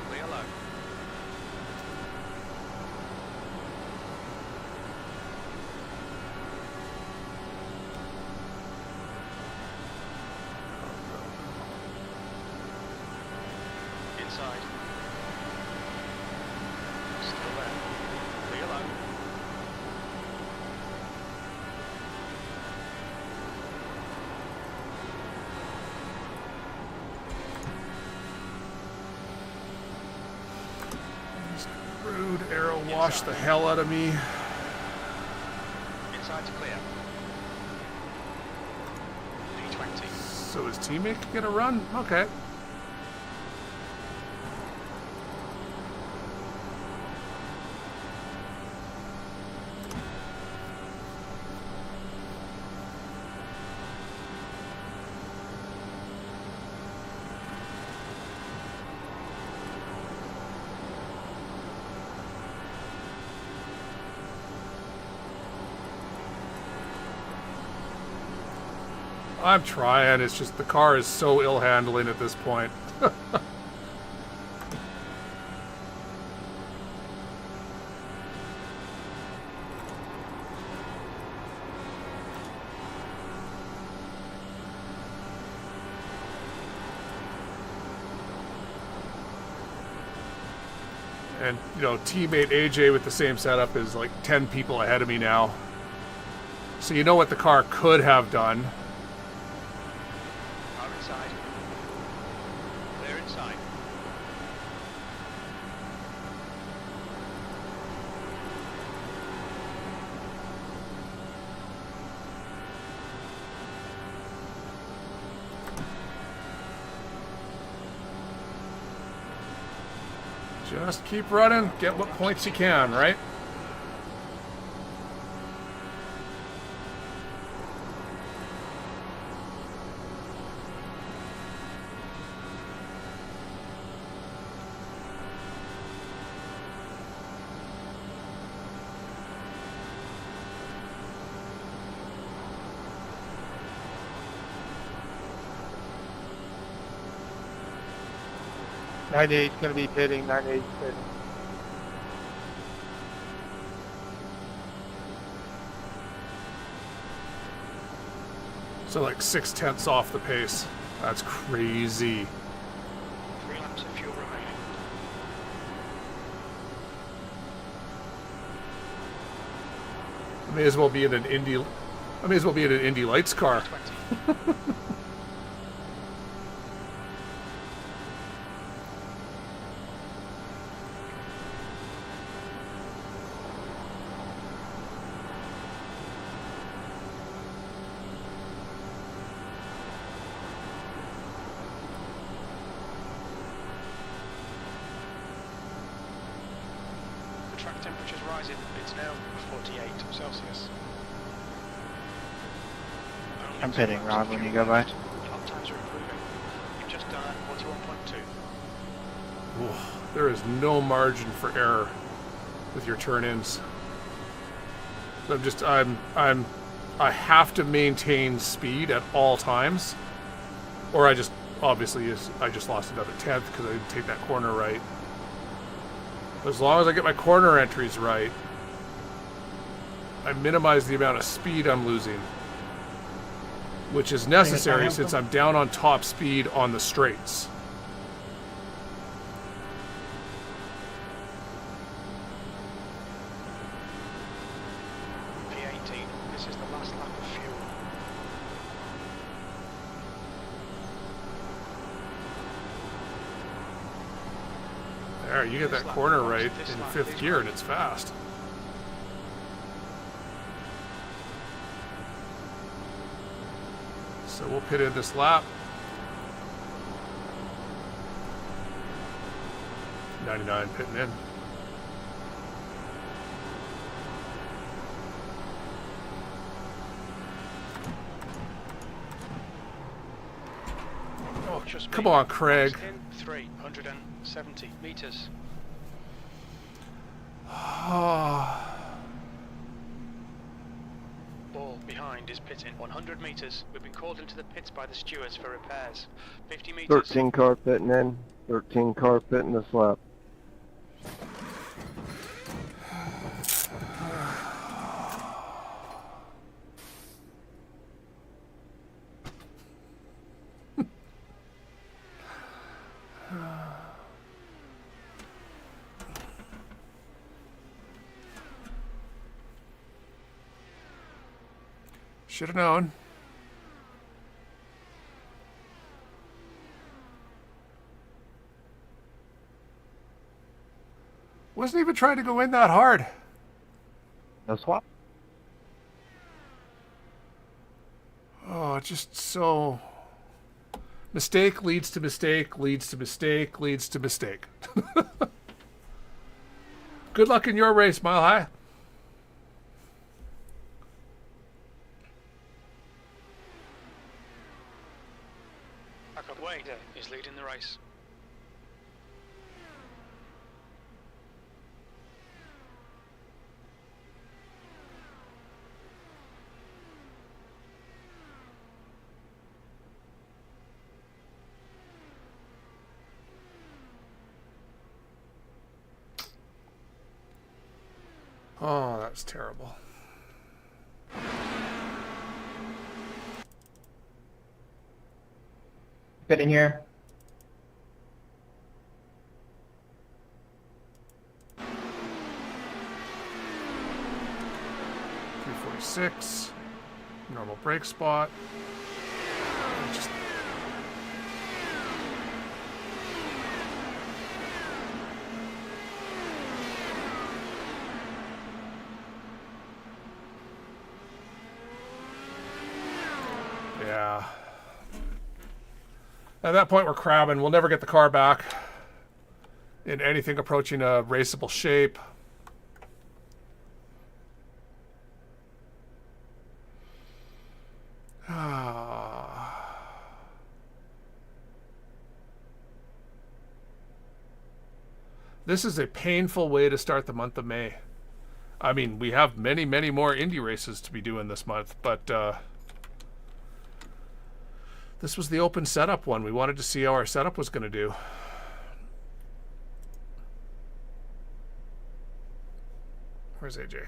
Speaker 3: Clear low. Inside. Still there. Clear low.
Speaker 1: Rude arrow washed the hell out of me.
Speaker 3: Inside to clear. P20.
Speaker 1: So his teammate can get a run? Okay. I'm trying, it's just the car is so ill handling at this point. And, you know, teammate AJ with the same setup is like 10 people ahead of me now. So you know what the car could have done.
Speaker 3: Car inside. Clear inside.
Speaker 1: Just keep running, get what points you can, right?
Speaker 6: '98's going to be pitting. '98's pitting.
Speaker 1: So like 6/10 off the pace. That's crazy.
Speaker 3: 3 laps of fuel remaining.
Speaker 1: I may as well be in an Indy. I may as well be in an Indy Lights car.
Speaker 3: 20. The track temperature's rising. It's now 48 Celsius. Only
Speaker 6: I'm
Speaker 3: 2
Speaker 6: pitting,
Speaker 3: laps
Speaker 6: Rob,
Speaker 3: of
Speaker 6: when you
Speaker 3: fuel
Speaker 6: go by.
Speaker 3: left. Lap times are improving. You've just done 41.2.
Speaker 1: Ooh, there is no margin for error with your turn-ins. So I have to maintain speed at all times, or I just lost another 10th because I didn't take that corner right. But as long as I get my corner entries right, I minimize the amount of speed I'm losing, which is necessary since I'm down on top speed on the straights.
Speaker 3: P18. This is the last lap of fuel.
Speaker 1: There, you get that corner right in 5th gear and it's fast. So we'll pit in this lap. 99 pitting in. Oh,
Speaker 3: Just
Speaker 1: come
Speaker 3: me.
Speaker 1: on, Craig.
Speaker 3: In 370 meters.
Speaker 1: Oh,
Speaker 3: ball behind is pitting. 100 meters. We've been called into the pits by the stewards for repairs. 50 meters.
Speaker 2: 13 car pitting in. 13 car pitting this lap.
Speaker 1: Should have known. Wasn't even trying to go in that hard.
Speaker 4: No swap.
Speaker 1: Oh, it's just so... Mistake leads to mistake, leads to mistake, leads to mistake. Good luck in your race, Mile High.
Speaker 3: Wade is leading the race.
Speaker 1: Oh, that's terrible.
Speaker 6: Get in here.
Speaker 1: .346. Normal brake spot. Just... Yeah. At that point, we're crabbing. We'll never get the car back in anything approaching a raceable shape. This is a painful way to start the month of May. I mean, we have many, many more Indy races to be doing this month, but this was the open setup one. We wanted to see how our setup was going to do. Where's AJ?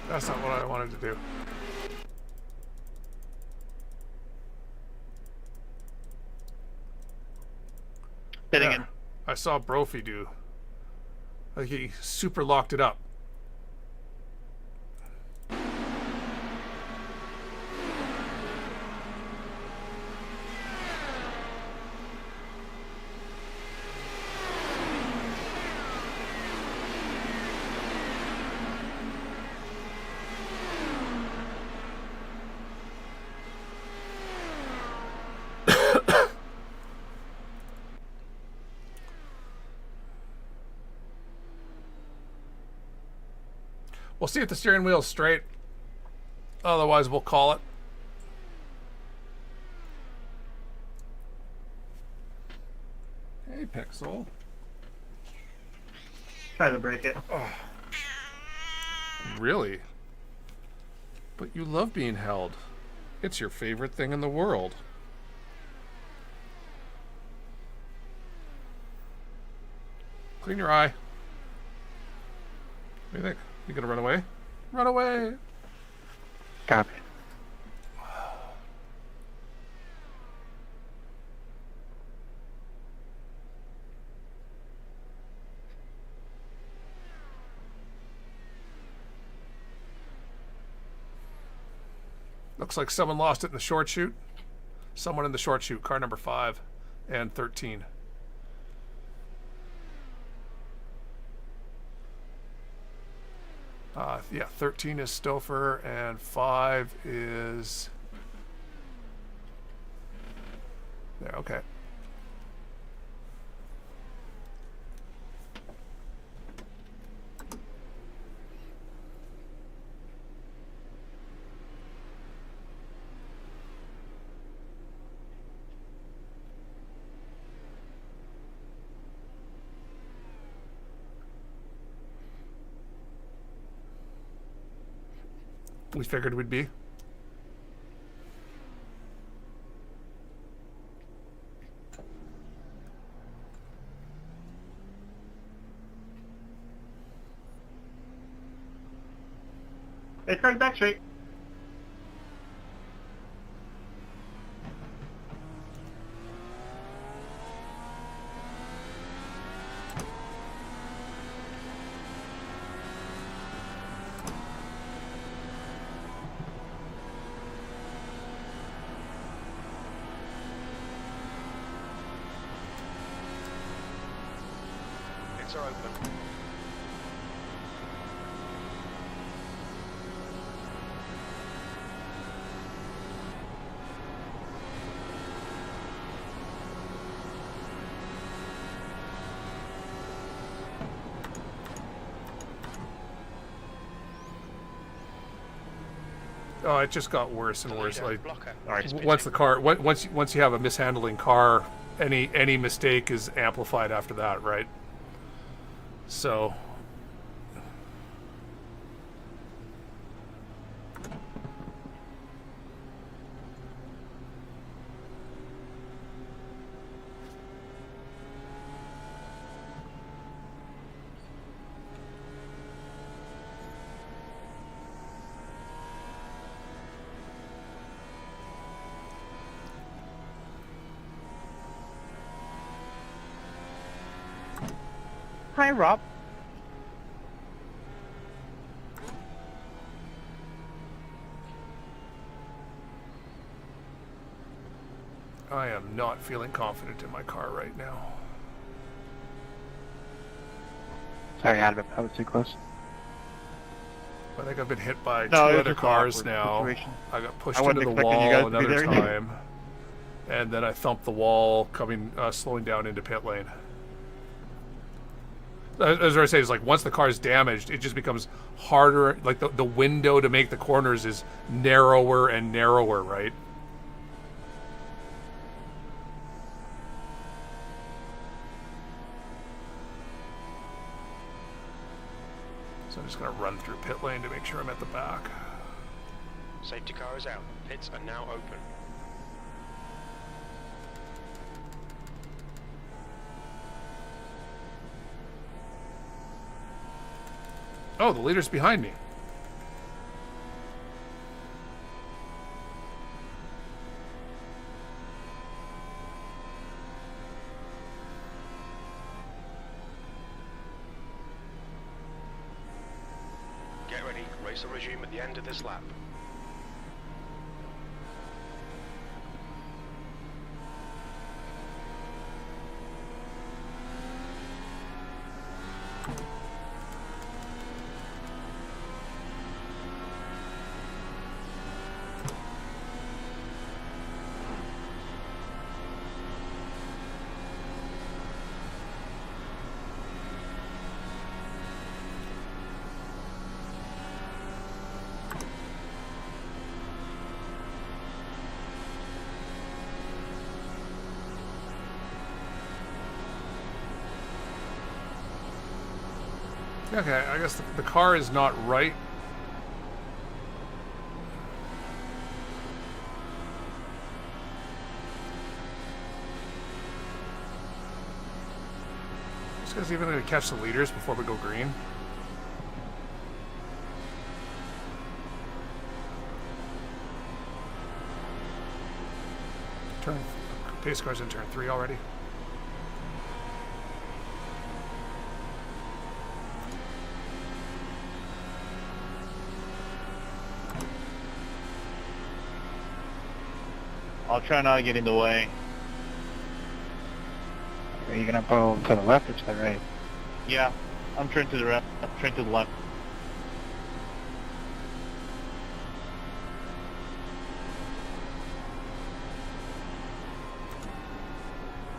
Speaker 1: That's not what I wanted to do.
Speaker 7: Hitting
Speaker 1: Yeah,
Speaker 7: it.
Speaker 1: I saw Brophy do. Like he super locked it up. We'll see if the steering wheel's straight. Otherwise, we'll call it. Hey, Pixel.
Speaker 6: Try to break it.
Speaker 1: Really? But you love being held. It's your favorite thing in the world. Clean your eye. What do you think? You gonna run away? Run away!
Speaker 4: Copy.
Speaker 1: Looks like someone lost it in the short chute. Someone in the short chute, car number 5 and 13. Yeah, 13 is Stouffer and 5 is... There, okay. We figured we'd be.
Speaker 6: Hey, Craig, back straight.
Speaker 3: It's open.
Speaker 1: Oh, it just got worse and worse. Like
Speaker 3: Blocker.
Speaker 1: once the car, once you have a mishandling car, any mistake is amplified after that, right? So.
Speaker 6: Hi, Rob.
Speaker 1: I am not feeling confident in my car right now.
Speaker 4: Sorry, Adam. I was too close.
Speaker 1: I think I've been hit by
Speaker 4: No,
Speaker 1: two
Speaker 4: it's
Speaker 1: other
Speaker 4: just an
Speaker 1: cars
Speaker 4: awkward
Speaker 1: now.
Speaker 4: situation.
Speaker 1: I got pushed
Speaker 4: I wasn't
Speaker 1: into the
Speaker 4: expecting you guys
Speaker 1: wall
Speaker 4: to be
Speaker 1: another
Speaker 4: there.
Speaker 1: time, and then I thumped the wall coming, slowing down into pit lane. As I say, is like once the car is damaged, it just becomes harder. Like the window to make the corners is narrower and narrower, right? So I'm just gonna run through pit lane to make sure I'm at the back.
Speaker 3: Safety car is out. Pits are now open.
Speaker 1: Oh, the leader's behind me.
Speaker 3: Get ready. Race will resume at the end of this lap. Okay, I guess the car is not right.
Speaker 1: This guy's even going to catch the leaders before we go green. Pace car's in turn 3 already.
Speaker 7: I'll try not to get in the way.
Speaker 6: Are you gonna go to the left or to the right?
Speaker 7: Yeah, I'm turning to the left. Turn to the left.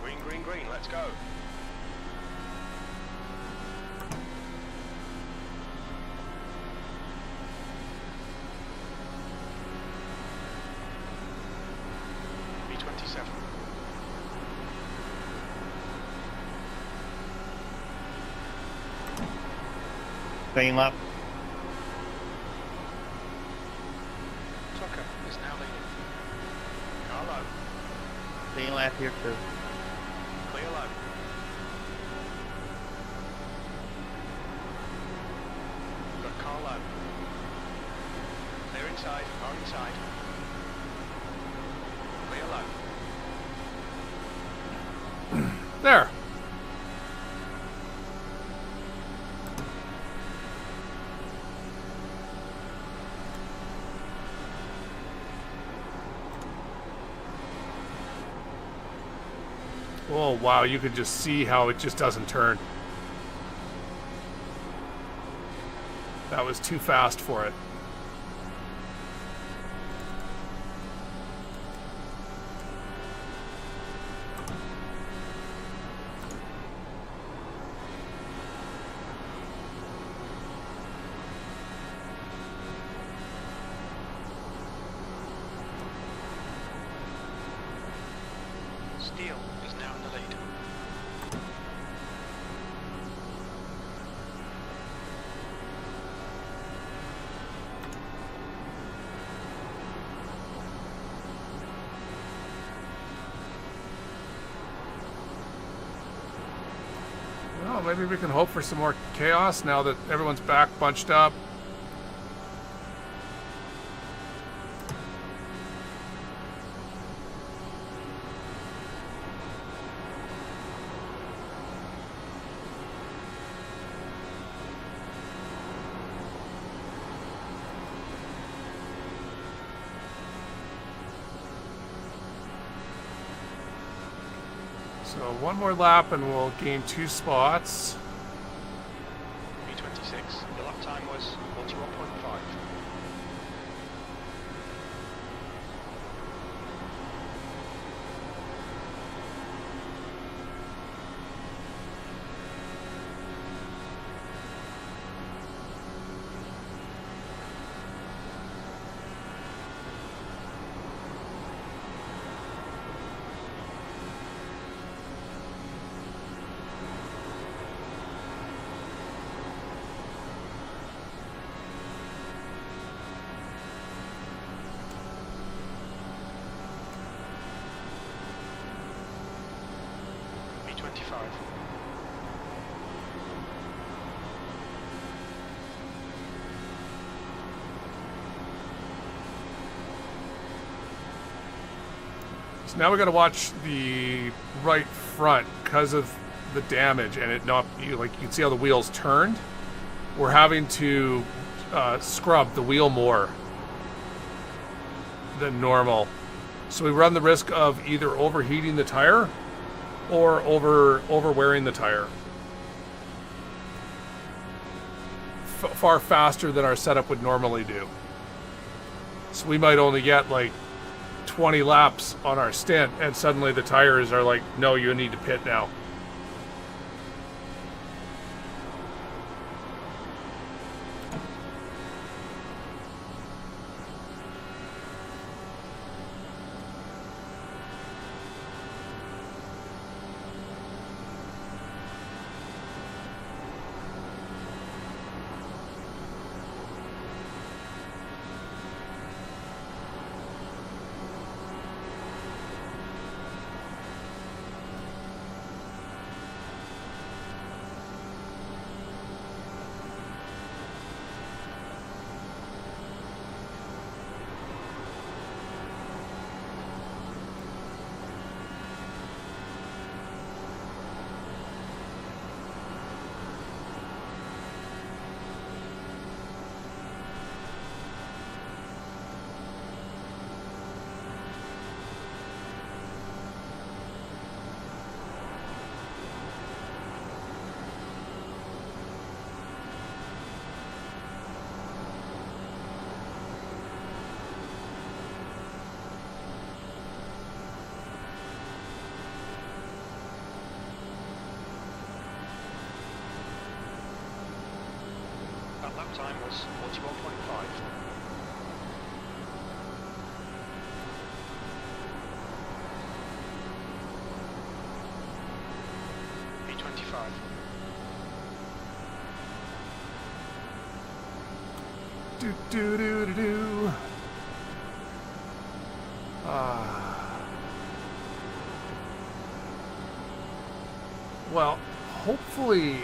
Speaker 3: Green, green, green, let's go. B27.
Speaker 7: Staying left.
Speaker 3: Tucker is now leading. Carlo,
Speaker 7: Staying left here too.
Speaker 3: clear low. We've got Carlo. Clear inside, car inside. Clear low.
Speaker 1: There. Oh, wow, you could just see how it just doesn't turn. That was too fast for it.
Speaker 3: Steele is now in the lead.
Speaker 1: Well, maybe we can hope for some more chaos now that everyone's back bunched up. So one more lap and we'll gain 2 spots.
Speaker 3: B26. The lap time was 41.5. B25.
Speaker 1: So now we got to watch the right front because of the damage, and it not like you can see how the wheels turned. We're having to scrub the wheel more than normal, so we run the risk of either overheating the tire or over wearing the tire far faster than our setup would normally do. So we might only get like 20 laps on our stint, and suddenly the tires are like, no, you need to pit now.
Speaker 3: time was 41.5. P25.
Speaker 1: Do do do do do. Well, hopefully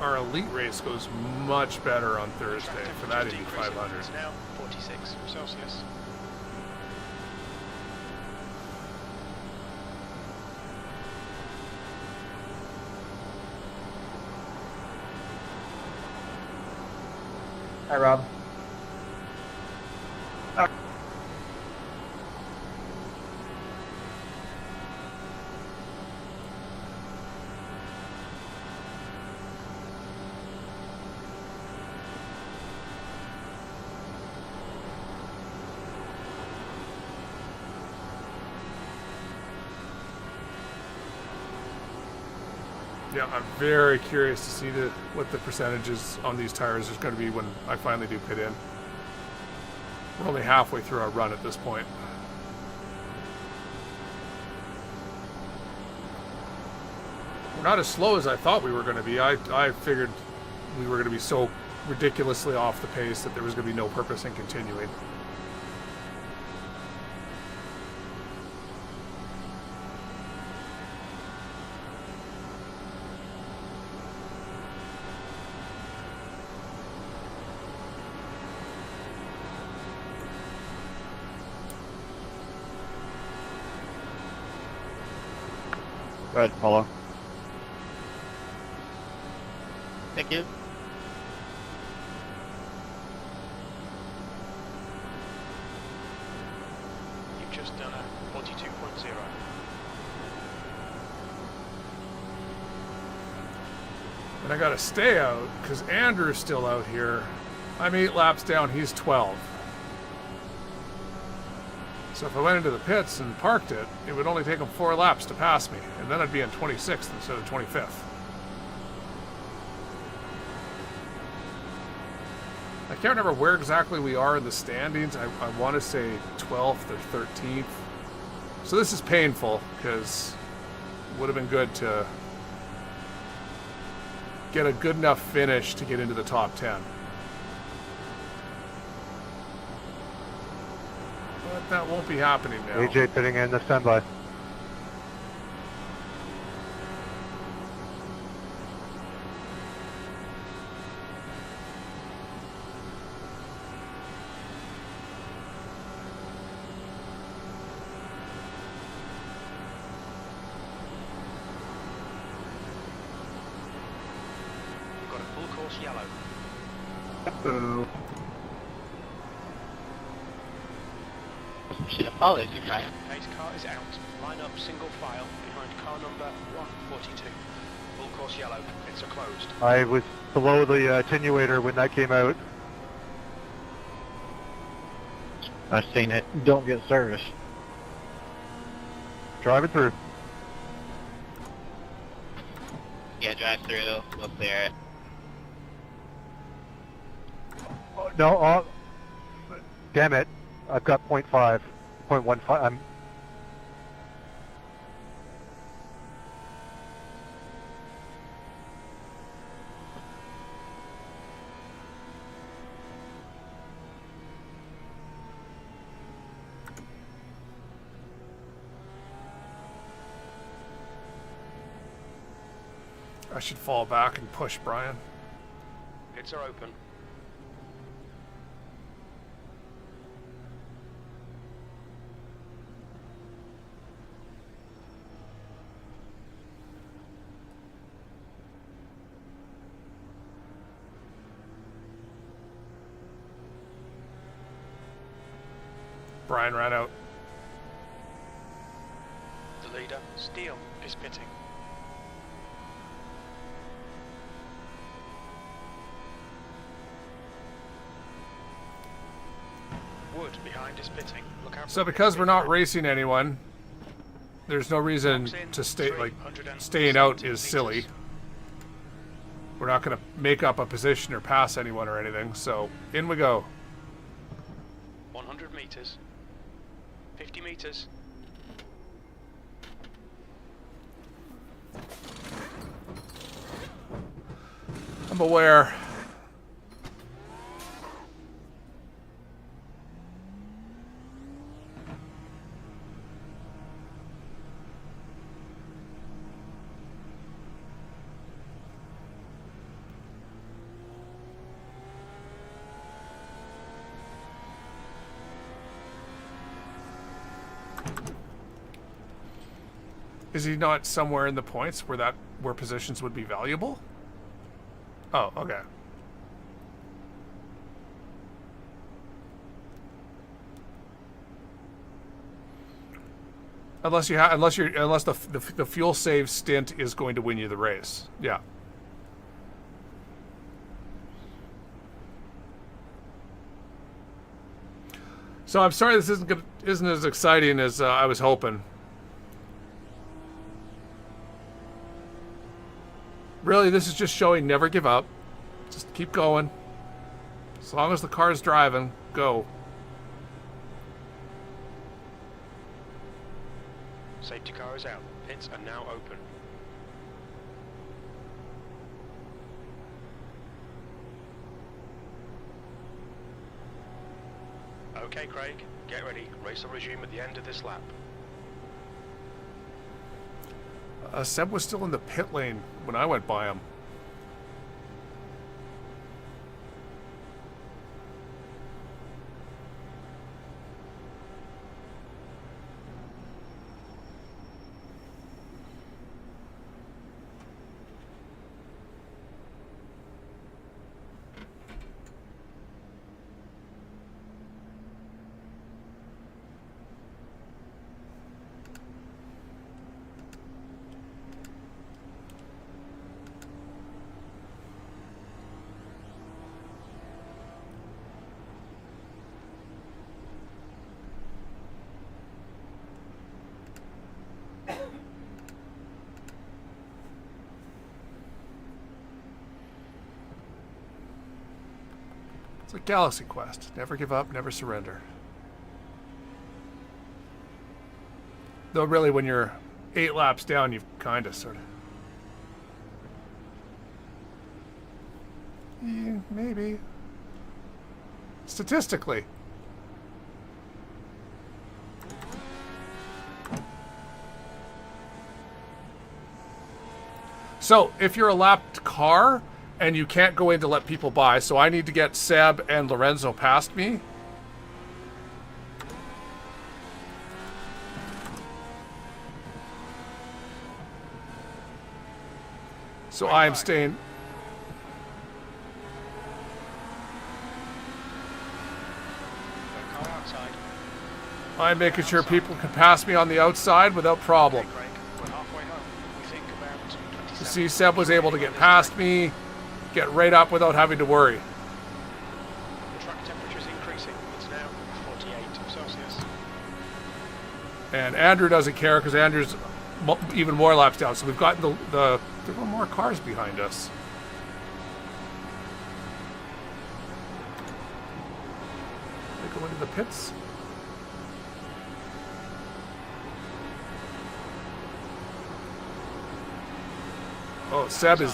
Speaker 1: our elite race goes much better on Thursday for that Indy 500.
Speaker 3: It's now 46 Celsius.
Speaker 6: Hi, Rob.
Speaker 1: Yeah, I'm very curious to see what the percentages on these tires is going to be when I finally do pit in. We're only halfway through our run at this point. We're not as slow as I thought we were going to be. I figured we were going to be so ridiculously off the pace that there was going to be no purpose in continuing.
Speaker 7: Go ahead, Paulo. Thank you.
Speaker 3: You've just done a 42.0.
Speaker 1: And I got to stay out because Andrew's still out here. I'm 8 laps down, he's 12. So if I went into the pits and parked it, it would only take him 4 laps to pass me, and then I'd be in 26th instead of 25th. I can't remember where exactly we are in the standings. I want to say 12th or 13th. So this is painful because it would have been good to get a good enough finish to get into the top 10. But that won't be happening now.
Speaker 4: AJ pitting in the standby.
Speaker 3: You've got a full course yellow.
Speaker 2: So,
Speaker 7: Oh, there's your guy.
Speaker 3: Pace car is out. Line up single file behind car number 142. Full course yellow. Pits are closed.
Speaker 4: I was below the attenuator when that came out.
Speaker 7: I've seen it. Don't get service.
Speaker 4: Driving through.
Speaker 7: Yeah, drive through. We'll clear it.
Speaker 4: Oh, no, oh, damn it. I've got 0.5. 0.15.
Speaker 1: I should fall back and push Brian.
Speaker 3: Pits are open.
Speaker 1: Brian ran out.
Speaker 3: The leader, Steele, is pitting. Wood behind is pitting. Look out.
Speaker 1: So because we're not racing anyone, there's no reason to stay, like, staying out is silly. We're not going to make up a position or pass anyone or anything, so in we go.
Speaker 3: 100 meters. 50 meters.
Speaker 1: I'm aware. Is he not somewhere in the points where positions would be valuable? Oh, okay. Unless the fuel save stint is going to win you the race. Yeah. So I'm sorry this isn't as exciting as I was hoping. Really, this is just showing never give up. Just keep going. As long as the car's driving, go.
Speaker 3: Safety car is out. Pits are now open. Okay, Craig, get ready. Race will resume at the end of this lap.
Speaker 1: Seb was still in the pit lane when I went by him. It's like Galaxy Quest. Never give up, never surrender. Though really when you're 8 laps down, you've kind of sort of... Yeah, maybe. Statistically. So, if you're a lapped car and you can't go in to let people by, so I need to get Seb and Lorenzo past me. So I am staying...
Speaker 3: Car outside.
Speaker 1: I'm making sure people can pass me on the outside without problem.
Speaker 3: Okay, Craig, we're halfway home. We think about 27.
Speaker 1: You see, Seb was able to get past me, get right up without having to worry.
Speaker 3: The track temperature is increasing. It's now 48 Celsius.
Speaker 1: And Andrew doesn't care because Andrew's even more laps down. So we've got there were more cars behind us. They go into the pits. Oh, Seb is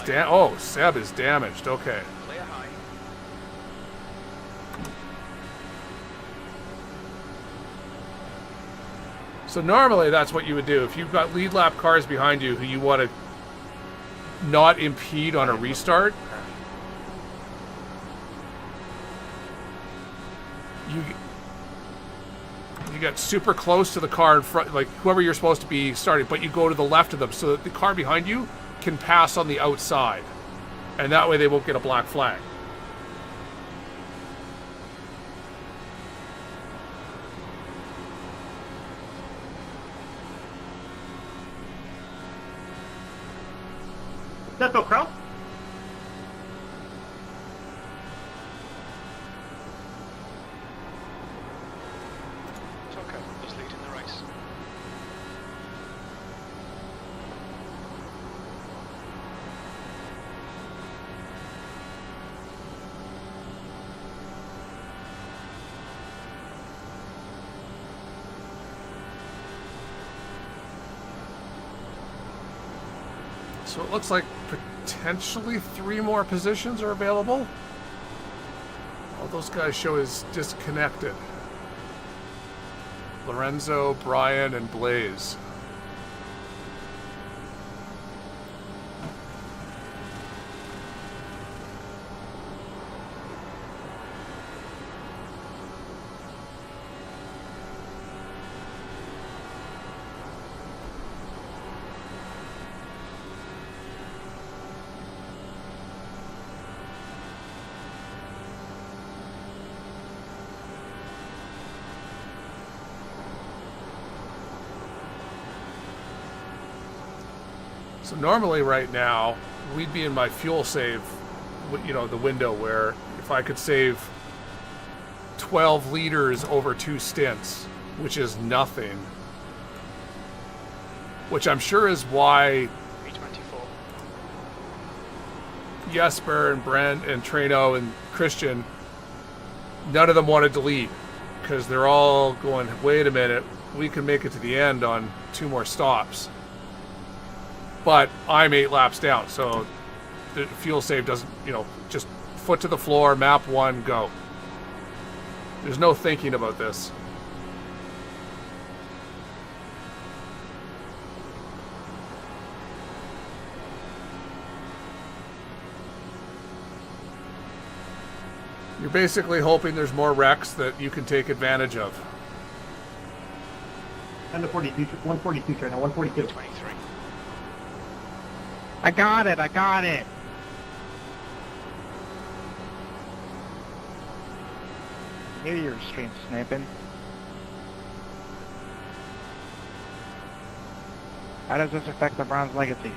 Speaker 1: Seb is damaged. Okay.
Speaker 3: Clear high.
Speaker 1: So normally that's what you would do. If you've got lead lap cars behind you who you want to not impede on a restart, you get super close to the car in front, like whoever you're supposed to be starting, but you go to the left of them so that the car behind you can pass on the outside. And that way they won't get a black flag.
Speaker 6: Let's go, Crow.
Speaker 3: Tucker is leading the race.
Speaker 1: So it looks like potentially 3 more positions are available. All those guys show is disconnected. Lorenzo, Brian, and Blaze. So normally right now, we'd be in my fuel save, you know, the window where if I could save 12 liters over 2 stints, which is nothing, which I'm sure is why
Speaker 3: 324.
Speaker 1: Jesper and Brent and Trano and Christian, none of them wanted to lead because they're all going, wait a minute, we can make it to the end on 2 more stops. But I'm 8 laps down, so the fuel save doesn't, you know, just foot to the floor, map 1, go. There's no thinking about this. You're basically hoping there's more wrecks that you can take advantage of.
Speaker 6: 10 to 42, 142 right now, 142.
Speaker 3: 23.
Speaker 7: I got it, I got it. Knew you were stream sniping. How does this affect the Bronze Legacy?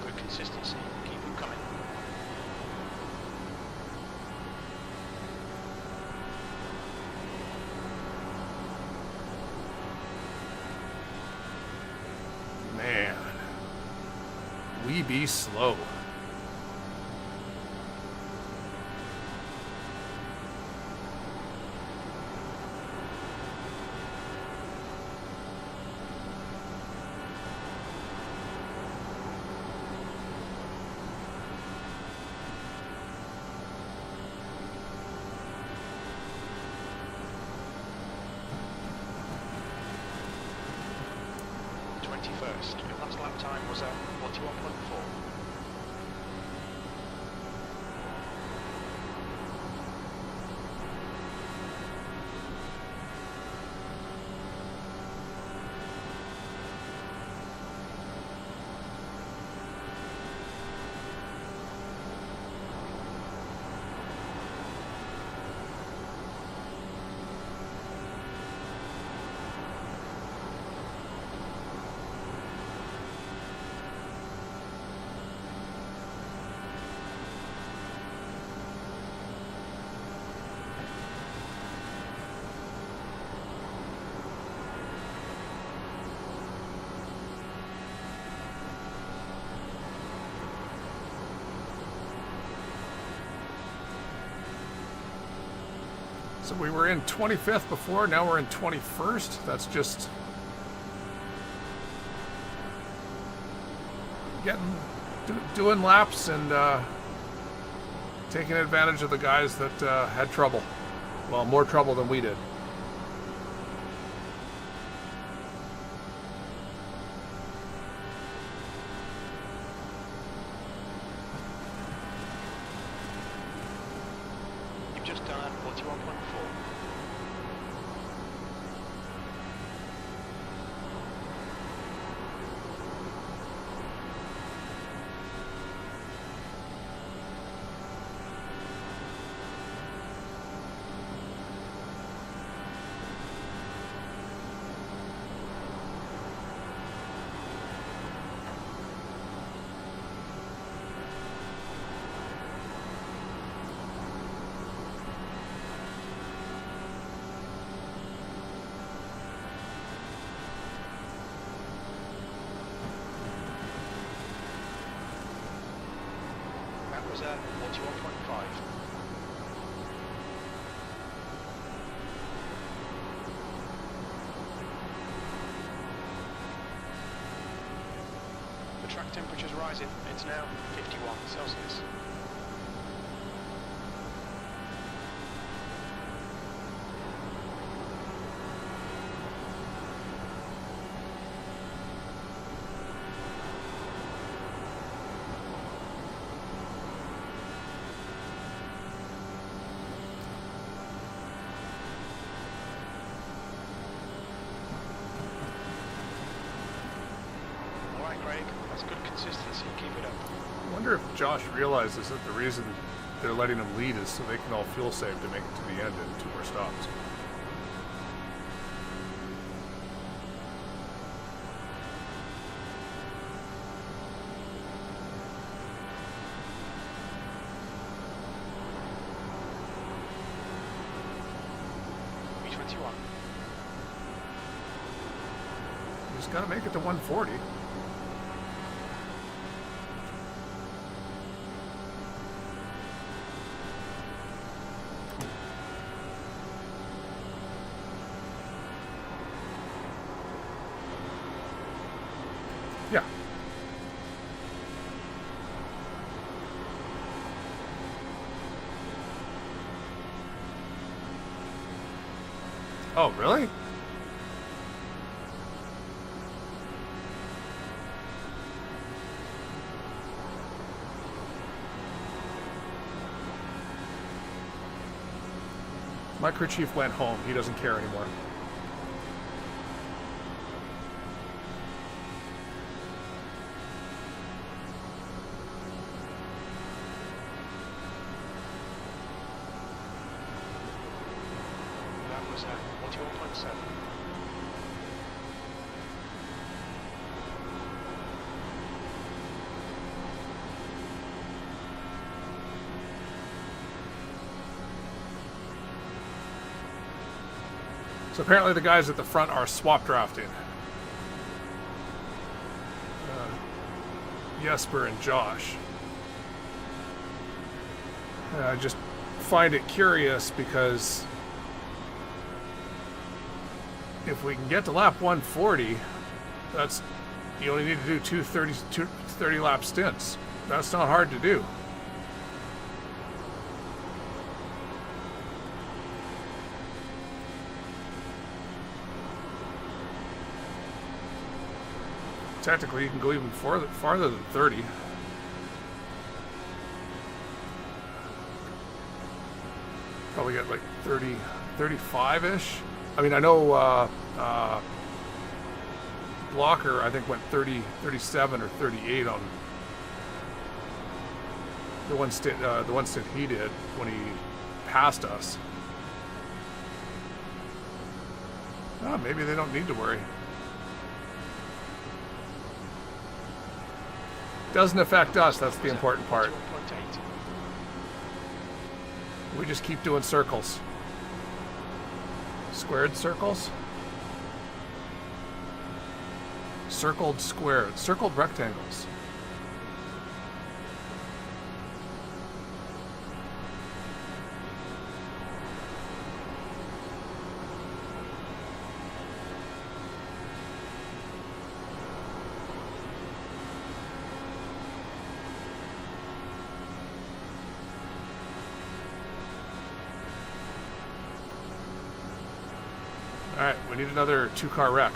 Speaker 3: Good consistency. Keep them coming.
Speaker 1: Man, we be slow.
Speaker 3: Your last lap time was at 41.4.
Speaker 1: So we were in 25th before, now we're in 21st. That's just doing laps and taking advantage of the guys that had trouble. Well, more trouble than we did.
Speaker 3: You've just done at 41.4. was 41.5. The track temperature's rising. It's now 51 Celsius. Craig, that's good consistency. Keep it up.
Speaker 1: I wonder if Josh realizes that the reason they're letting him lead is so they can all fuel save to make it to the end in 2 more stops.
Speaker 3: B21.
Speaker 1: Just gotta make it to 140. Yeah. Oh, really? My crew chief went home. He doesn't care anymore.
Speaker 3: That was 41.7.
Speaker 1: So apparently the guys at the front are swap drafting. Jesper and Josh. I just find it curious because if we can get to lap 140, that's, you only need to do two 30 lap stints. That's not hard to do. Technically, you can go even farther than 30. Probably get like 30, 35-ish. I mean, I know Blocker, I think, went 30, 37 or 38 on the one stint he did when he passed us. Maybe they don't need to worry. Doesn't affect us, that's the important part.
Speaker 3: 41.8.
Speaker 1: We just keep doing circles. Squared circles? Circled squares. Circled rectangles. Alright, we need another 2-car wreck.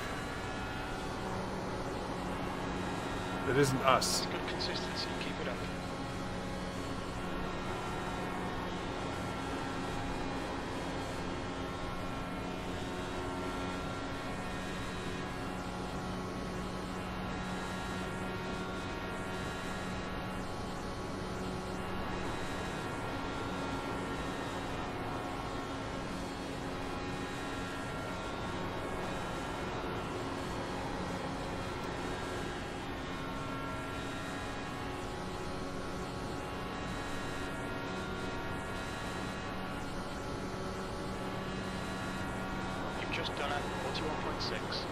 Speaker 1: That isn't us.
Speaker 3: Good consistency. Keep it up. Just done at 41.6.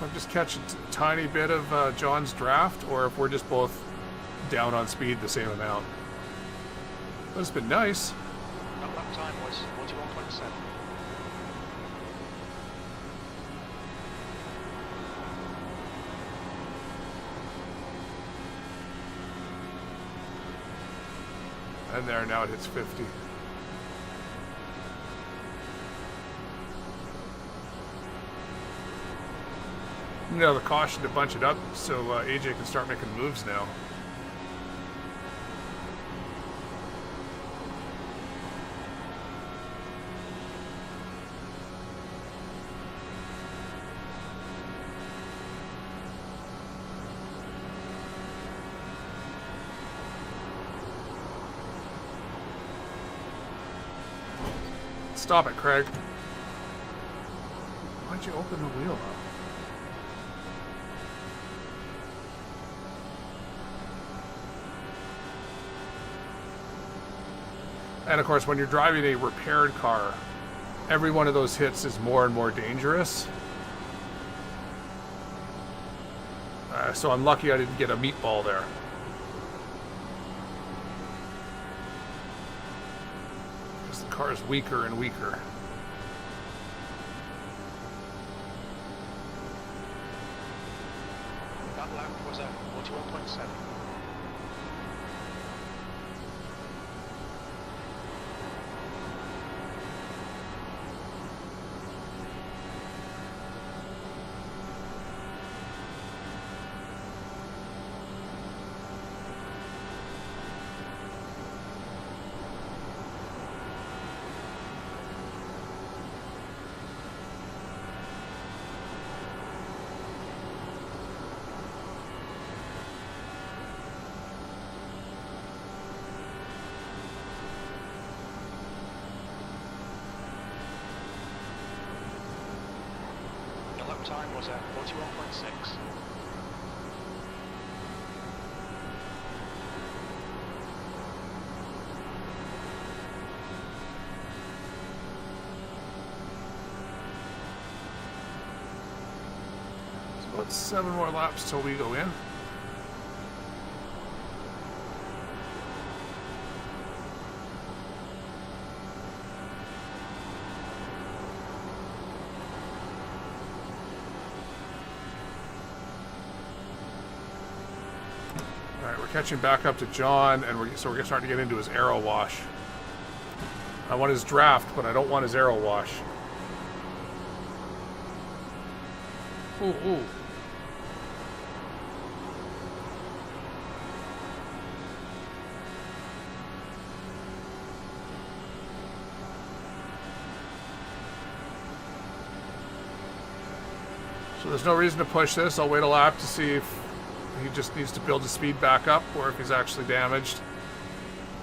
Speaker 1: if I'm just catching a tiny bit of John's draft, or if we're just both down on speed the same amount. But it's been nice.
Speaker 3: That lap time was 41.7.
Speaker 1: And there, now it hits 50. You know, the caution to bunch it up so AJ can start making moves now. Stop it, Craig. Why'd you open the wheel up? And of course, when you're driving a repaired car, every one of those hits is more and more dangerous. So I'm lucky I didn't get a meatball there. Because the car is weaker and weaker.
Speaker 3: That lap was at 41.7. Time was at 41.6.
Speaker 1: So about 7 more laps till we go in. Catching back up to John, and we're starting to get into his aero wash. I want his draft, but I don't want his aero wash. Ooh, ooh. So there's no reason to push this. I'll wait a lap to see if he just needs to build his speed back up, or if he's actually damaged.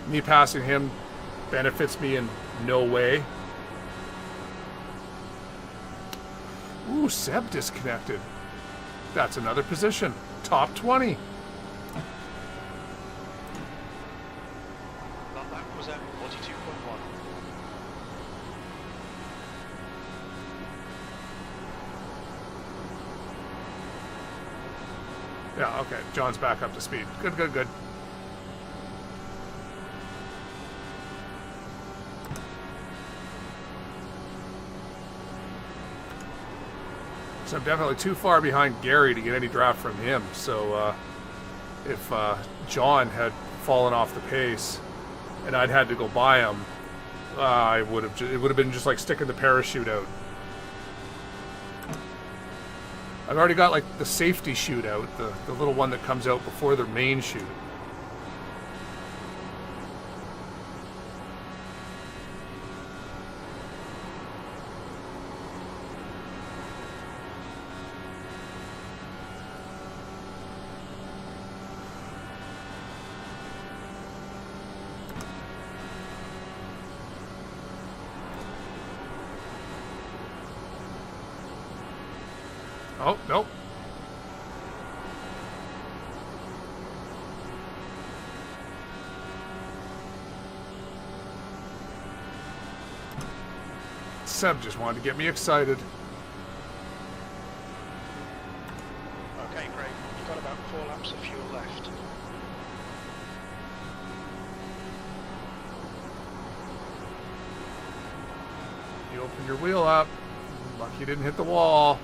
Speaker 1: Me passing him benefits me in no way. Ooh, Seb disconnected. That's another position. Top 20.
Speaker 3: That lap was at 42.1.
Speaker 1: Yeah, okay. John's back up to speed. Good, good, good. So I'm definitely too far behind Gary to get any draft from him. So if John had fallen off the pace and I'd had to go by him, it would have been just like sticking the parachute out. I've already got like the safety chute out, the little one that comes out before the main chute. Oh, nope. Seb just wanted to get me excited. You opened your wheel up. Lucky you didn't hit the wall.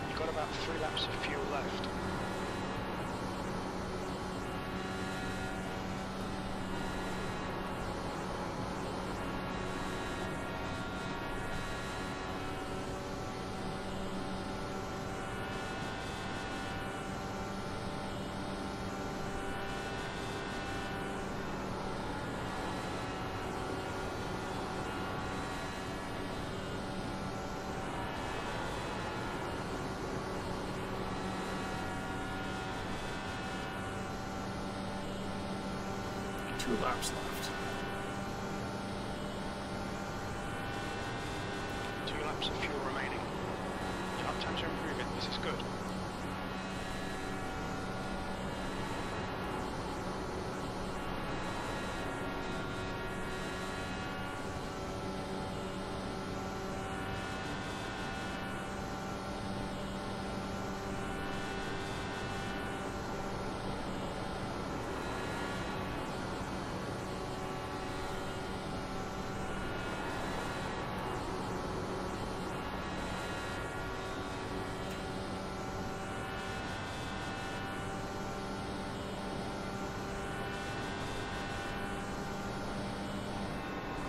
Speaker 3: You've got about 3 laps of fuel left.
Speaker 1: Two laps left.
Speaker 3: 2 laps of fuel remaining. Lap times are improving. This is good.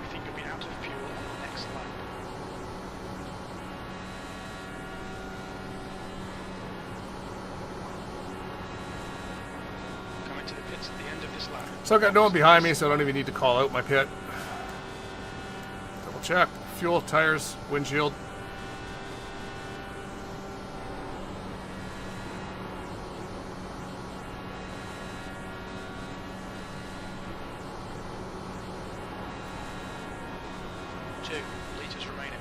Speaker 3: We think you'll be out of fuel on the next lap. Coming to the pits at the end of this lap.
Speaker 1: So I've got no one behind me, so I don't even need to call out my pit. Double check. Fuel, tires, windshield.
Speaker 3: Two litres remaining.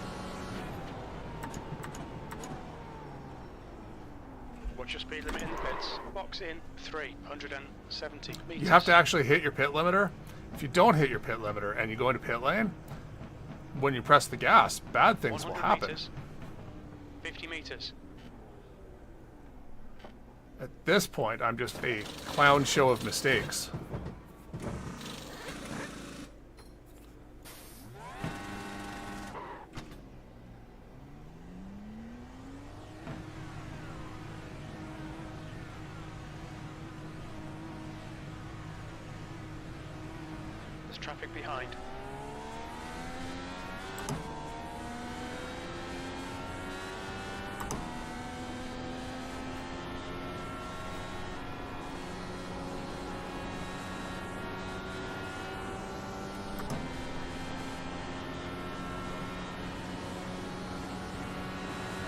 Speaker 3: What's your speed limit in the pits? Box in 370 metres.
Speaker 1: You have to actually hit your pit limiter. If you don't hit your pit limiter and you go into pit lane, when you press the gas, bad things will
Speaker 3: 100
Speaker 1: happen.
Speaker 3: metres. 50 metres.
Speaker 1: At this point, I'm just a clown show of mistakes.
Speaker 3: There's traffic behind.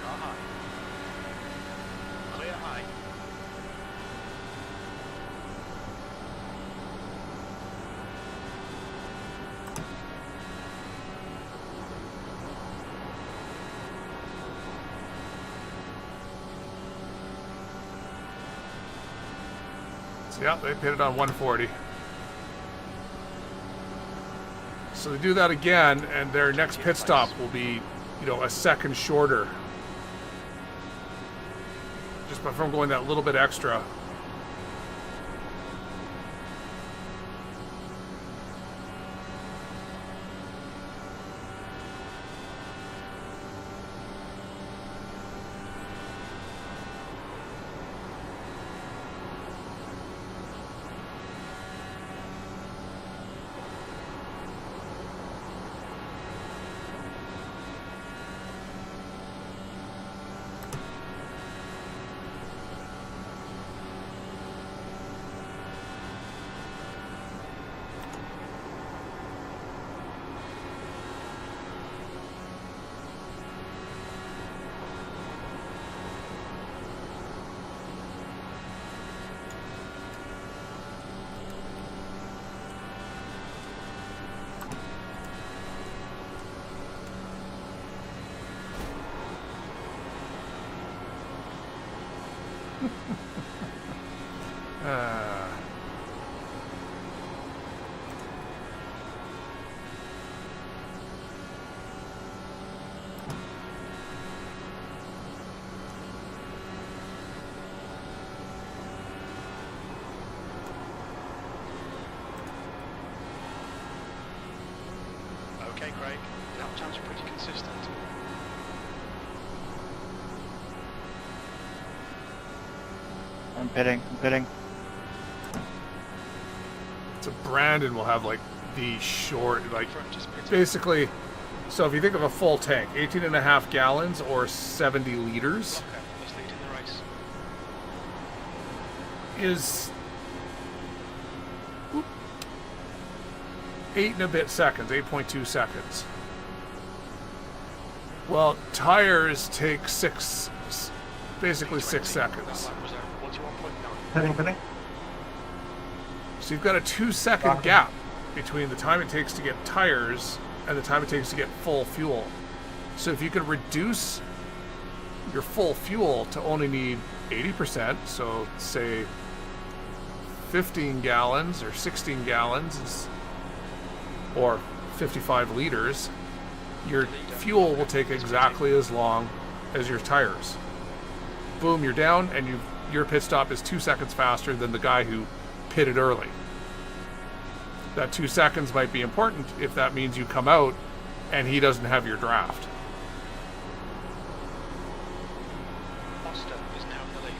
Speaker 3: Car high. Clear high.
Speaker 1: So yeah, they pitted on 140. So they do that again, and their next pit stop will be, you know, a second shorter. Just from going that little bit extra.
Speaker 3: Okay, Craig. Lap times are pretty consistent.
Speaker 7: I'm pitting.
Speaker 1: So Brandon will have like the short, like
Speaker 3: Front is pitting.
Speaker 1: basically. So if you think of a full tank, 18.5 gallons or 70 liters
Speaker 3: Okay, he's leading the race.
Speaker 1: is 8 and a bit seconds, 8.2 seconds. Well, tires take basically 6 seconds.
Speaker 3: That lap was at 41.9.
Speaker 6: Heading.
Speaker 1: So you've got a 2-second gap between the time it takes to get tires and the time it takes to get full fuel. So if you could reduce your full fuel to only need 80%, so say 15 gallons or 16 gallons or 55 liters, your fuel will take exactly as long as your tires. Boom, you're down, and your pit stop is 2 seconds faster than the guy who pitted early. That 2 seconds might be important if that means you come out and he doesn't have your draft.
Speaker 3: Foster is now in the lead.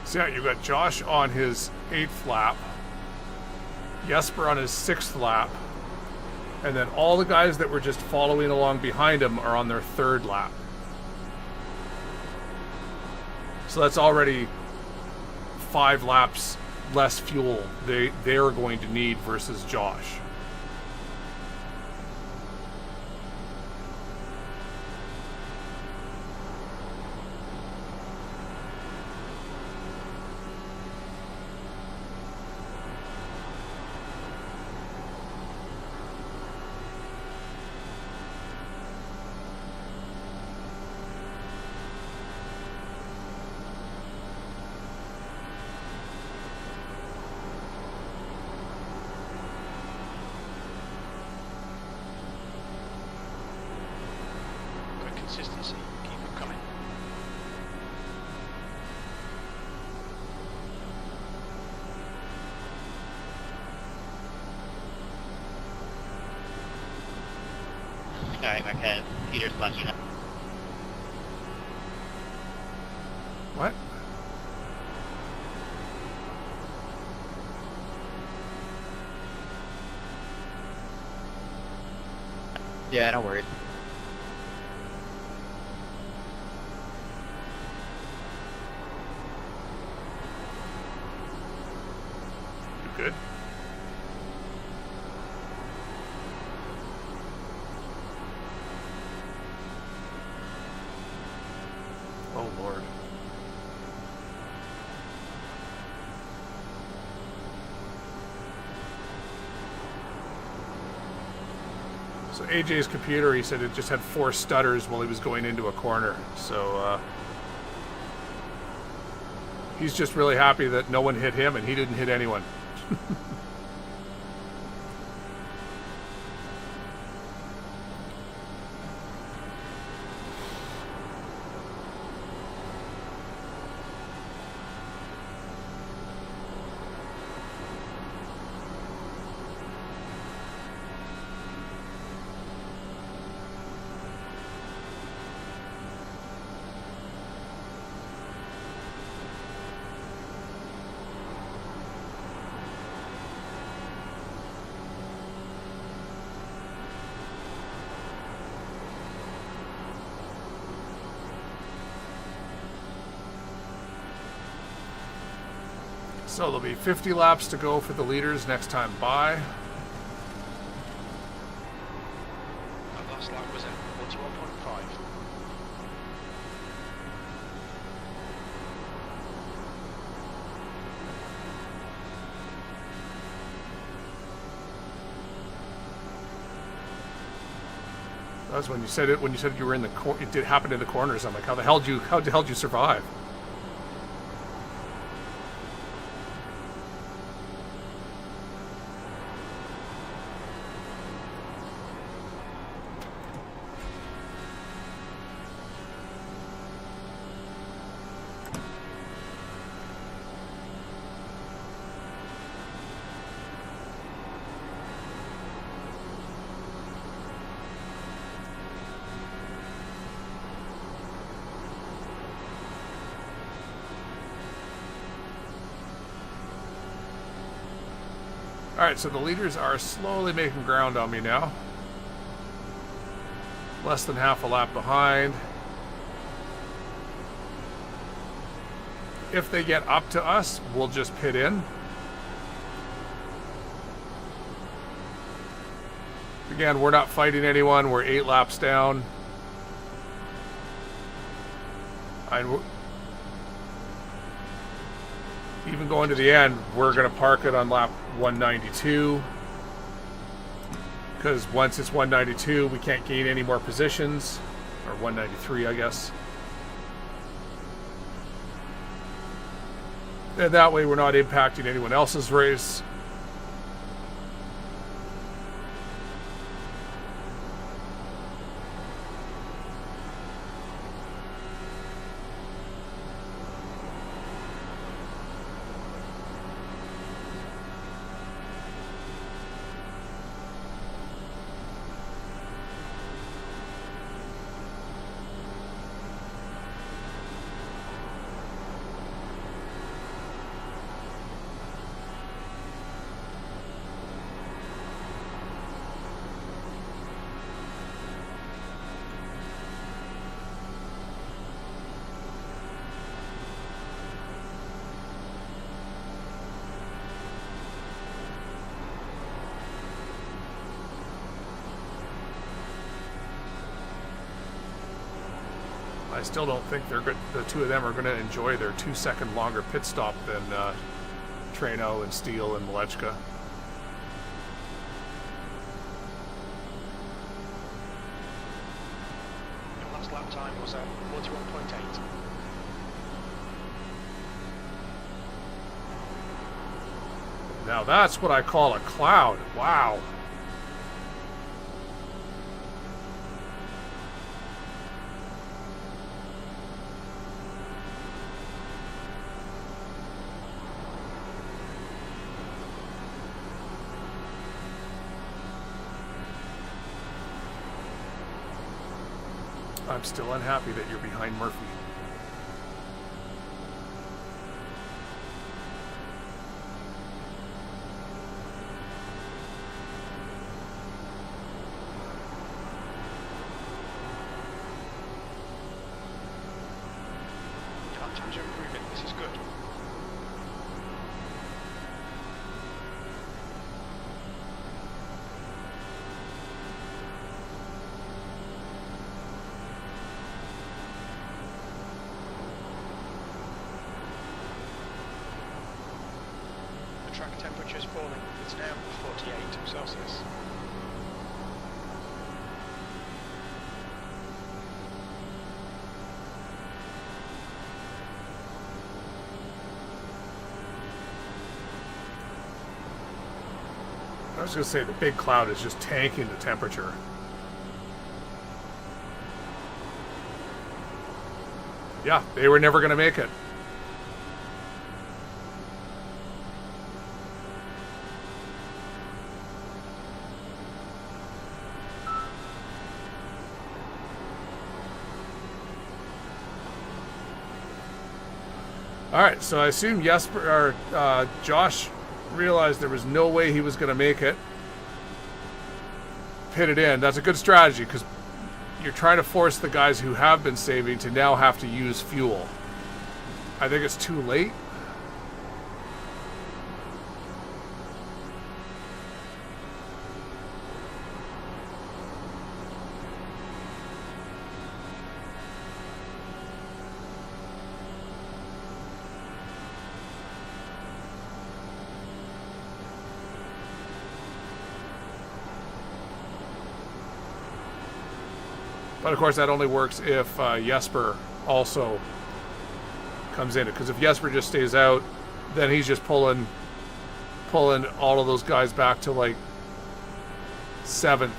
Speaker 1: So yeah, you've got Josh on his 8th lap, Jesper on his 6th lap, and then all the guys that were just following along behind him are on their 3rd lap. So that's already 5 laps less fuel they're going to need versus Josh.
Speaker 3: Good consistency. Keep it coming.
Speaker 8: Sorry, Marquez. Peter's flashing up.
Speaker 1: What?
Speaker 8: Yeah, no worries.
Speaker 1: You good? Oh Lord. So AJ's computer, he said it just had 4 stutters while he was going into a corner. So he's just really happy that no one hit him and he didn't hit anyone. So there'll be 50 laps to go for the leaders next time by.
Speaker 3: That last lap was at 41.5.
Speaker 1: That was when you said it. When you said you were in the it did happen in the corners. I'm like, how the hell did you survive? Alright, so the leaders are slowly making ground on me now. Less than half a lap behind. If they get up to us, we'll just pit in. Again, we're not fighting anyone. We're 8 laps down. Even going to the end, we're going to park it on lap 192. Because once it's 192, we can't gain any more positions. Or 193, I guess. And that way we're not impacting anyone else's race. I still don't think they're good. The two of them are going to enjoy their 2-second longer pit stop than Trano and Steele and Malechka.
Speaker 3: Your last lap time was at 41.8.
Speaker 1: Now that's what I call a cloud. Wow. I'm still unhappy that you're behind Murphy.
Speaker 3: Your lap times are improving. This is good. Track temperature is falling. It's now 48 Celsius.
Speaker 1: was going to say the big cloud is just tanking the temperature. Yeah, they were never going to make it. All right, so I assume Jesper or Josh realized there was no way he was going to make it. Pitted in. That's a good strategy because you're trying to force the guys who have been saving to now have to use fuel. I think it's too late. But of course, that only works if Jesper also comes in. Because if Jesper just stays out, then he's just pulling all of those guys back to like 7th.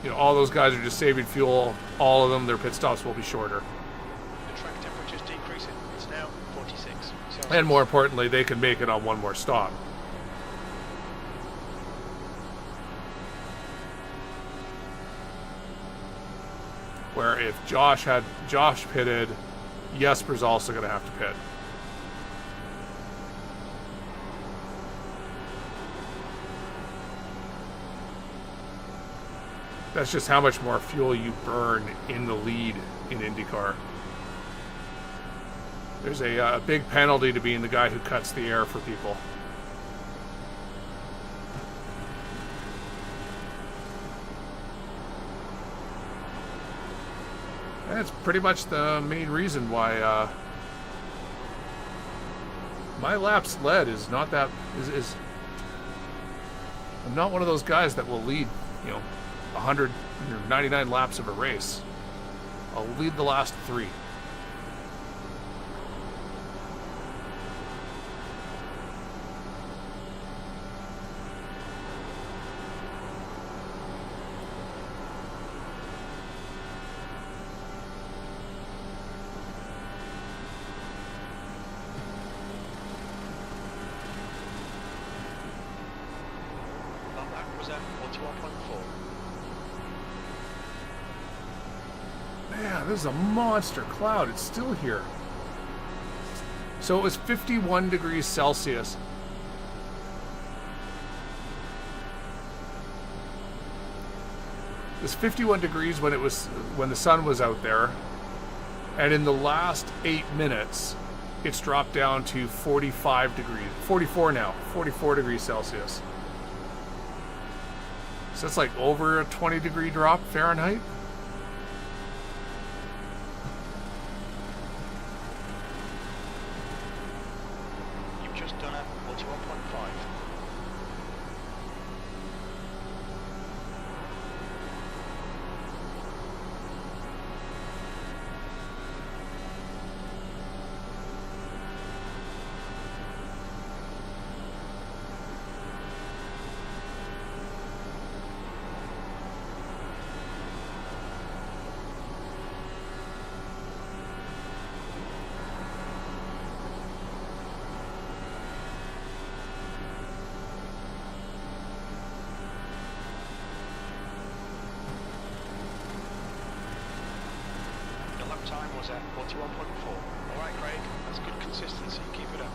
Speaker 1: You know, all those guys are just saving fuel. All of them, their pit stops will be shorter.
Speaker 3: The track temperature's decreasing. It's now 46 Celsius.
Speaker 1: And more importantly, they can make it on one more stop. Where if Josh pitted, Jesper's also going to have to pit. That's just how much more fuel you burn in the lead in IndyCar. There's a big penalty to being the guy who cuts the air for people. That's pretty much the main reason why my laps led is not that is I'm not one of those guys that will lead, 199 laps of a race. I'll lead the last 3. This is a monster cloud. It's still here. So it was 51 degrees Celsius. It was 51 degrees when the sun was out there. And in the last 8 minutes, it's dropped down to 45 degrees. 44 now. 44 degrees Celsius. So that's like over a 20 degree drop Fahrenheit.
Speaker 3: Time was at 41.4. Alright, Craig, that's good consistency. Keep it up.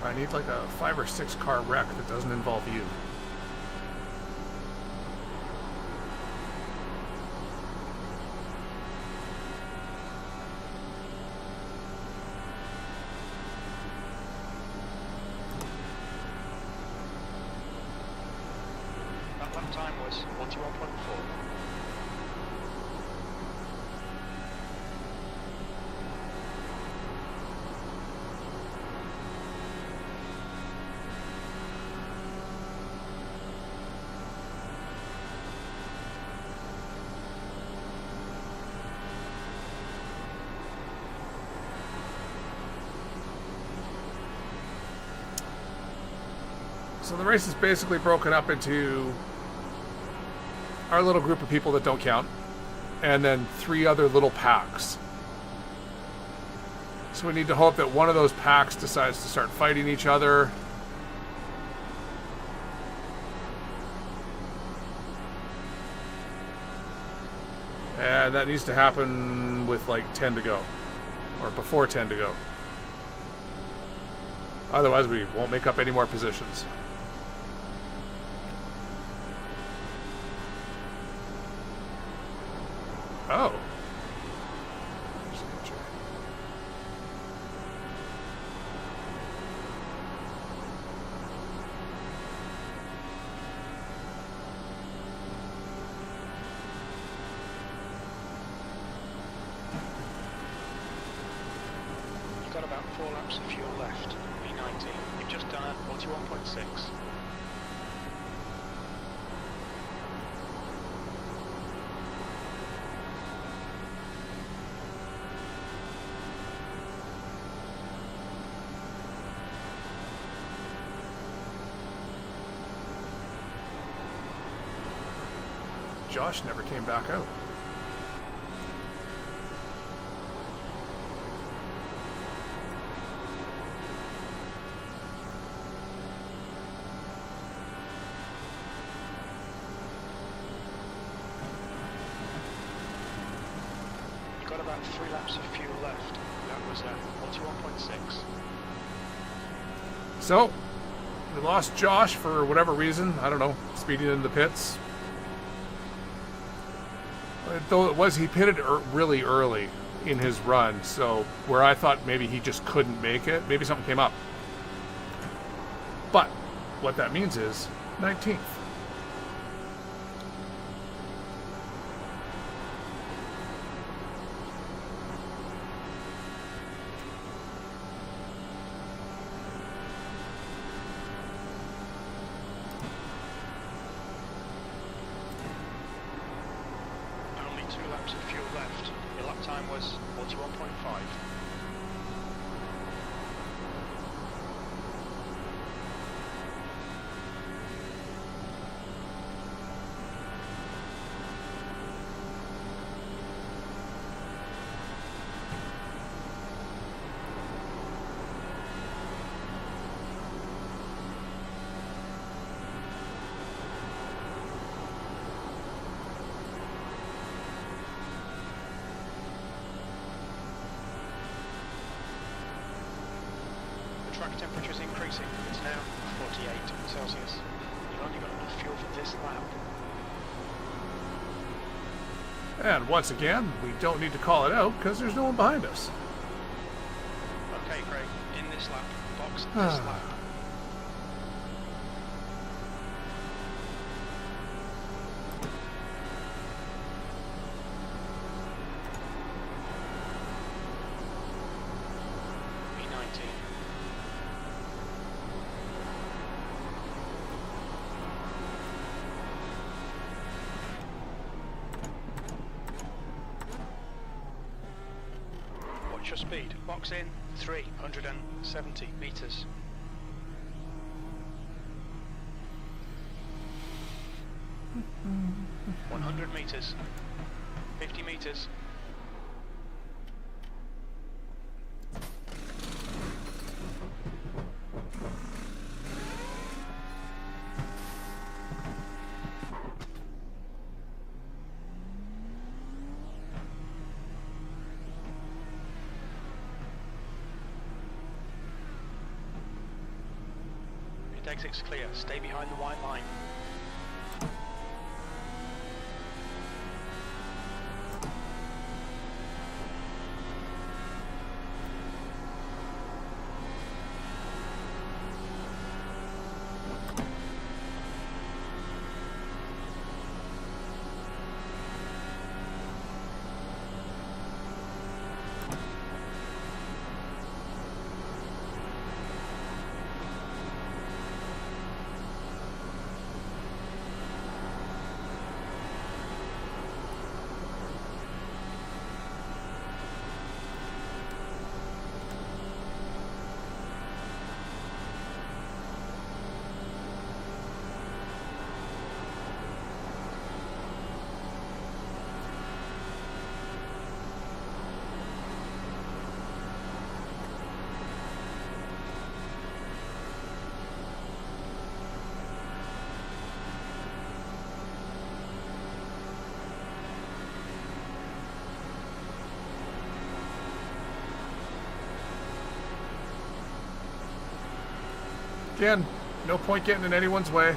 Speaker 1: I need like a 5 or 6 car wreck that doesn't involve you.
Speaker 3: Time was 41.4.
Speaker 1: So the race is basically broken up into our little group of people that don't count, and then 3 other little packs. So we need to hope that one of those packs decides to start fighting each other. And that needs to happen with like 10 to go, or before 10 to go. Otherwise we won't make up any more positions. Oh.
Speaker 3: You've got about 4 laps of fuel left. V19. You've just done a 41.6.
Speaker 1: Josh never came back out.
Speaker 3: You've got about 3 laps of fuel left. That was 41.6.
Speaker 1: So, we lost Josh for whatever reason. I don't know, speeding in the pits. Though it was, he pitted really early in his run, so where I thought maybe he just couldn't make it, maybe something came up. But what that means is 19th.
Speaker 3: Only 2 laps of fuel left. Your lap time was 41.5. Track temperature is increasing. It's now 48 Celsius. You've only got enough fuel for this lap.
Speaker 1: And once again, we don't need to call it out because there's no one behind us.
Speaker 3: Okay, Craig. In this lap. Box this lap. V19. What's your speed? Box in 370 meters. Mm-hmm. 100 meters. 50 meters. Exit's clear. Stay behind the white line.
Speaker 1: Again, no point getting in anyone's way.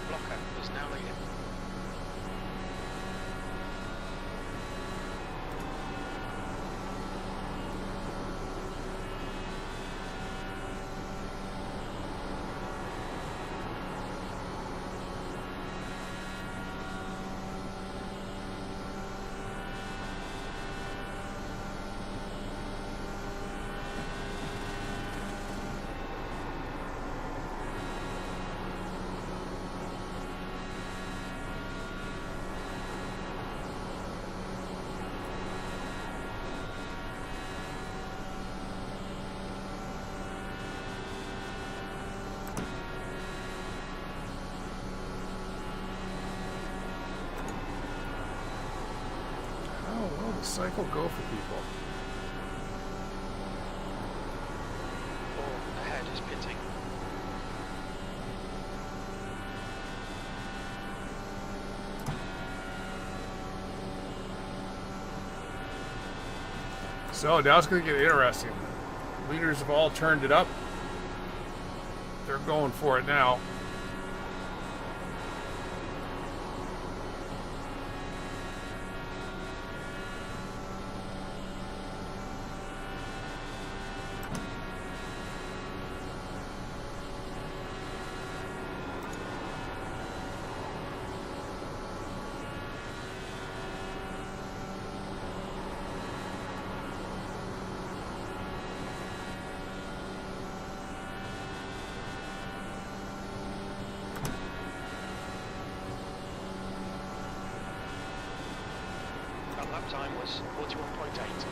Speaker 3: Blocker is now leading.
Speaker 1: How will the cycle go for people?
Speaker 3: Oh, ahead is pitting.
Speaker 1: So now it's going to get interesting. Leaders have all turned it up. They're going for it now.
Speaker 3: That lap time was 41.8.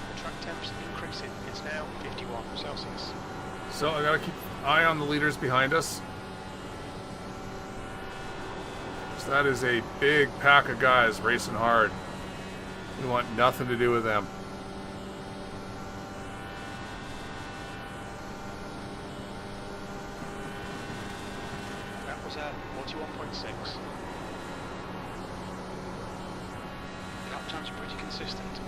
Speaker 3: The track temps increasing. It's now 51 Celsius.
Speaker 1: So I got to keep an eye on the leaders behind us. So that is a big pack of guys racing hard. We want nothing to do with them.
Speaker 3: That was at 41.6. Lap times are pretty consistent.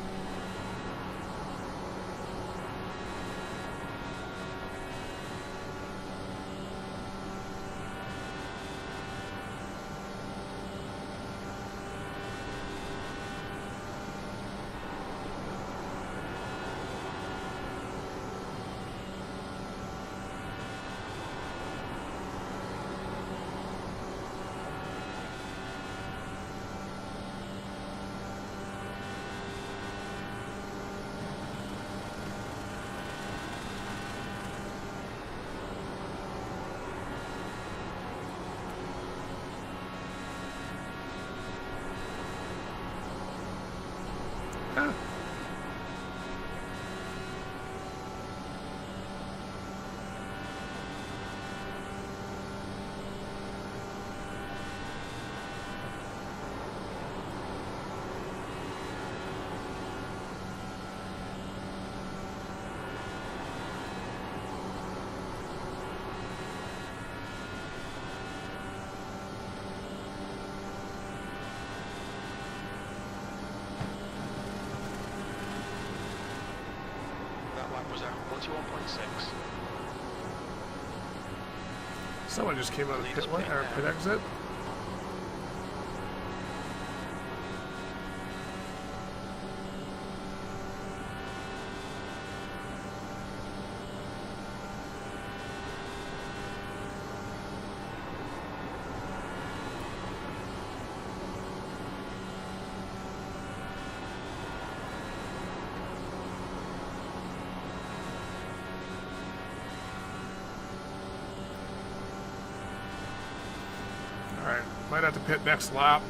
Speaker 1: Ah.
Speaker 3: That lap was at 41.6.
Speaker 1: Someone just came out of the pit lane or pit exit. Might have to pit next lap.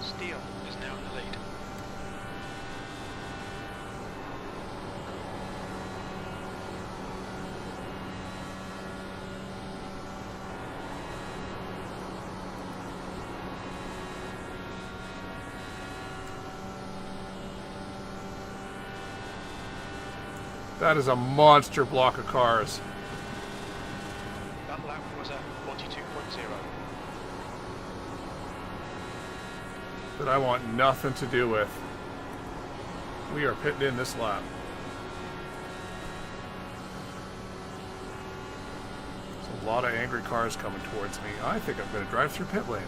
Speaker 3: Steele is now in the lead.
Speaker 1: That is a monster block of cars.
Speaker 3: That lap was at 42.0.
Speaker 1: That I want nothing to do with. We are pitting in this lap. There's a lot of angry cars coming towards me. I think I'm going to drive through pit lane.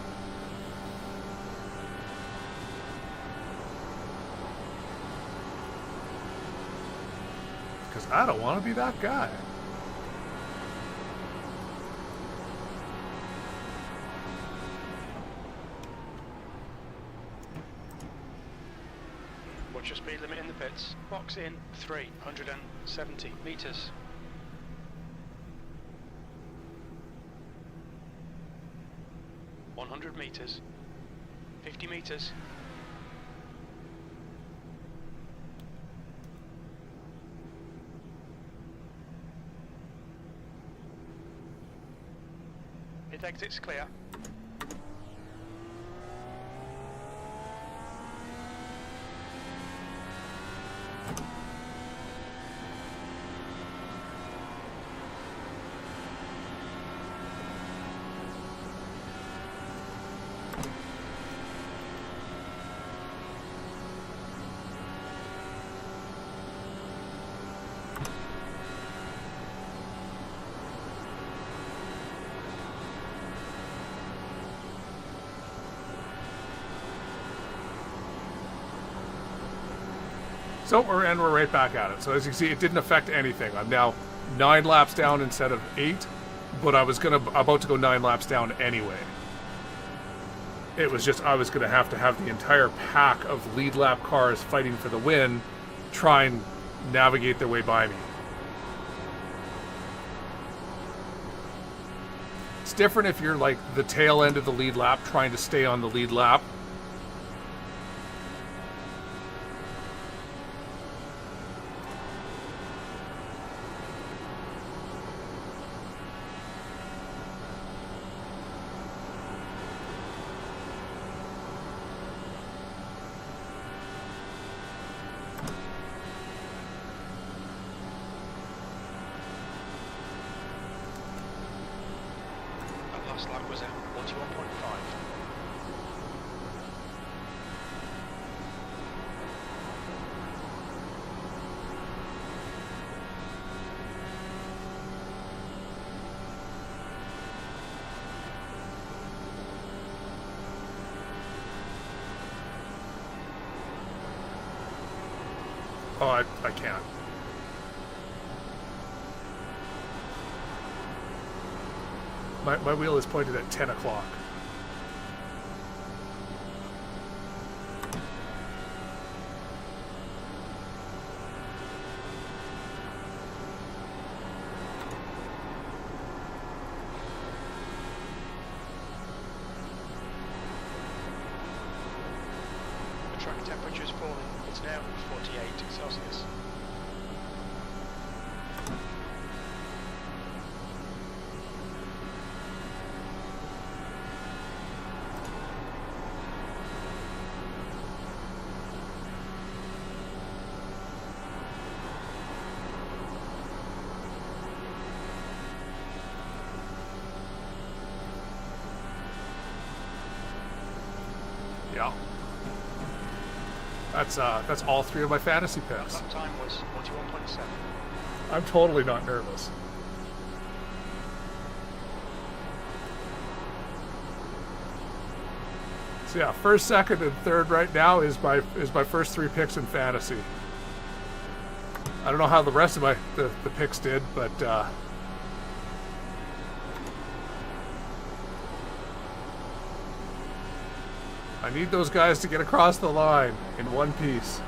Speaker 1: Because I don't want to be that guy.
Speaker 3: What's your speed limit in the pits? Box in 370 meters. $100 meters. 50 meters. Pit exit's clear.
Speaker 1: So we're right back at it. So as you can see, it didn't affect anything. I'm now 9 laps down instead of 8, but I was about to go 9 laps down anyway. It was just I was gonna have the entire pack of lead lap cars fighting for the win, try and navigate their way by me. It's different if you're like the tail end of the lead lap trying to stay on the lead lap.
Speaker 3: Last lap was at 41.5.
Speaker 1: Oh, I can't. My wheel is pointed at 10 o'clock.
Speaker 3: The track temperature is falling. It's now 48 Celsius.
Speaker 1: Yeah. That's all 3 of my fantasy picks.
Speaker 3: Lap time was 41.7.
Speaker 1: I'm totally not nervous. So yeah, first, second, and third right now is my first 3 picks in fantasy. I don't know how the rest of the picks did, but I need those guys to get across the line in one piece.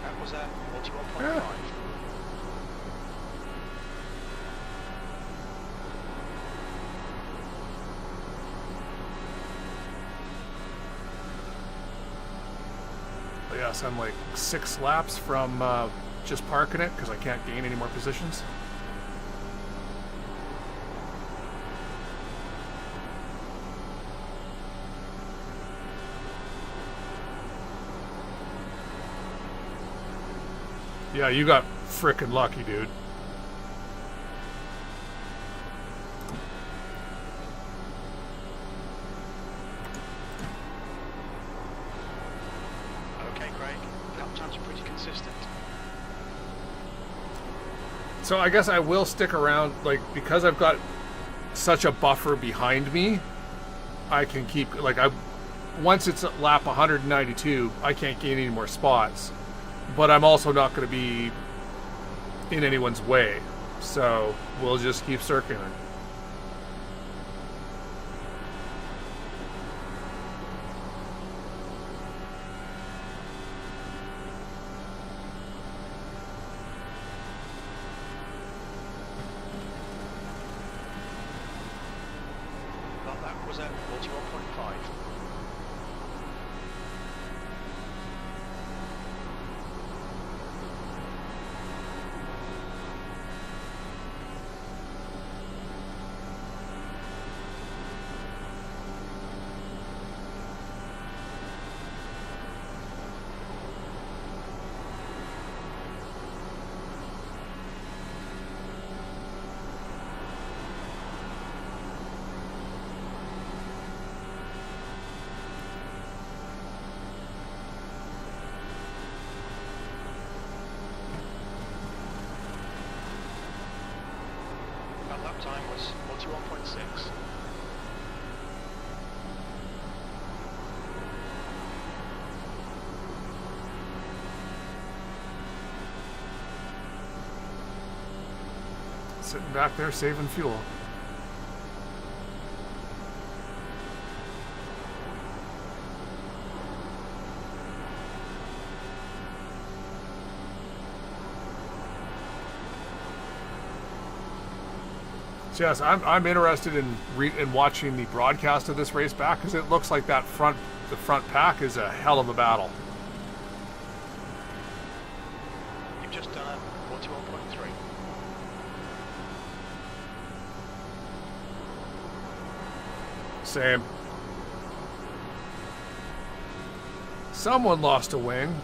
Speaker 3: That was at 41.5.
Speaker 1: Yeah. Yes, I'm like 6 laps from just parking it because I can't gain any more positions. Yeah, you got frickin' lucky, dude.
Speaker 3: Okay, Craig. Lap times are pretty consistent.
Speaker 1: So I guess I will stick around, like, because I've got such a buffer behind me, I can keep, like, once it's at lap 192, I can't gain any more spots. But I'm also not going to be in anyone's way. So we'll just keep circling.
Speaker 3: That was at 41.5. That lap time was 41.6.
Speaker 1: Sitting back there saving fuel. So yes, I'm interested in watching the broadcast of this race back because it looks like the front pack is a hell of a battle.
Speaker 3: You've just done 41.3.
Speaker 1: Same. Someone lost a wing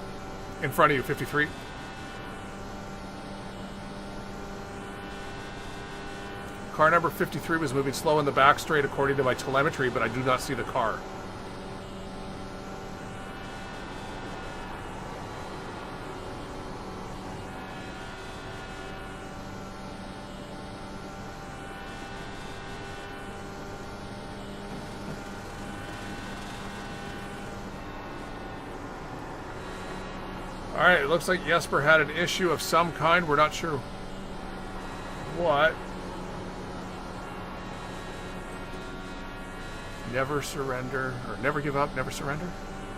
Speaker 1: in front of you, 53. Car number 53 was moving slow in the back straight according to my telemetry, but I do not see the car. All right, it looks like Jesper had an issue of some kind. We're not sure what. Never surrender, or never give up, never surrender.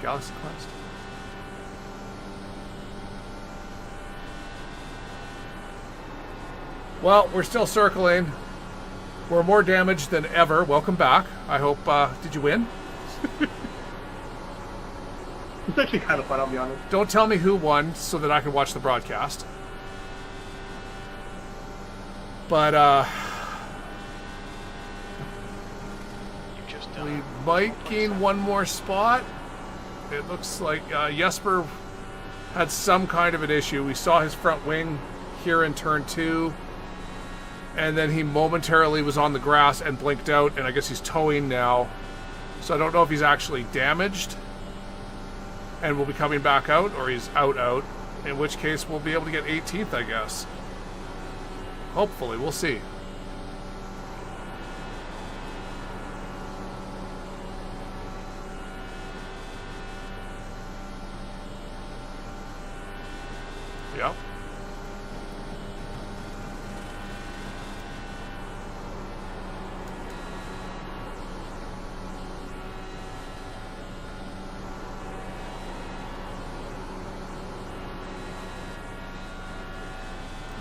Speaker 1: Galaxy Quest. Well, we're still circling. We're more damaged than ever. Welcome back. I hope, did you win?
Speaker 6: It's actually kind of fun, I'll be honest.
Speaker 1: Don't tell me who won so that I can watch the broadcast. But, we might gain one more spot. It looks like Jesper had some kind of an issue. We saw his front wing here in turn 2. And then he momentarily was on the grass and blinked out. And I guess he's towing now. So I don't know if he's actually damaged and will be coming back out, or he's out. In which case we'll be able to get 18th, I guess. Hopefully, we'll see. Yep.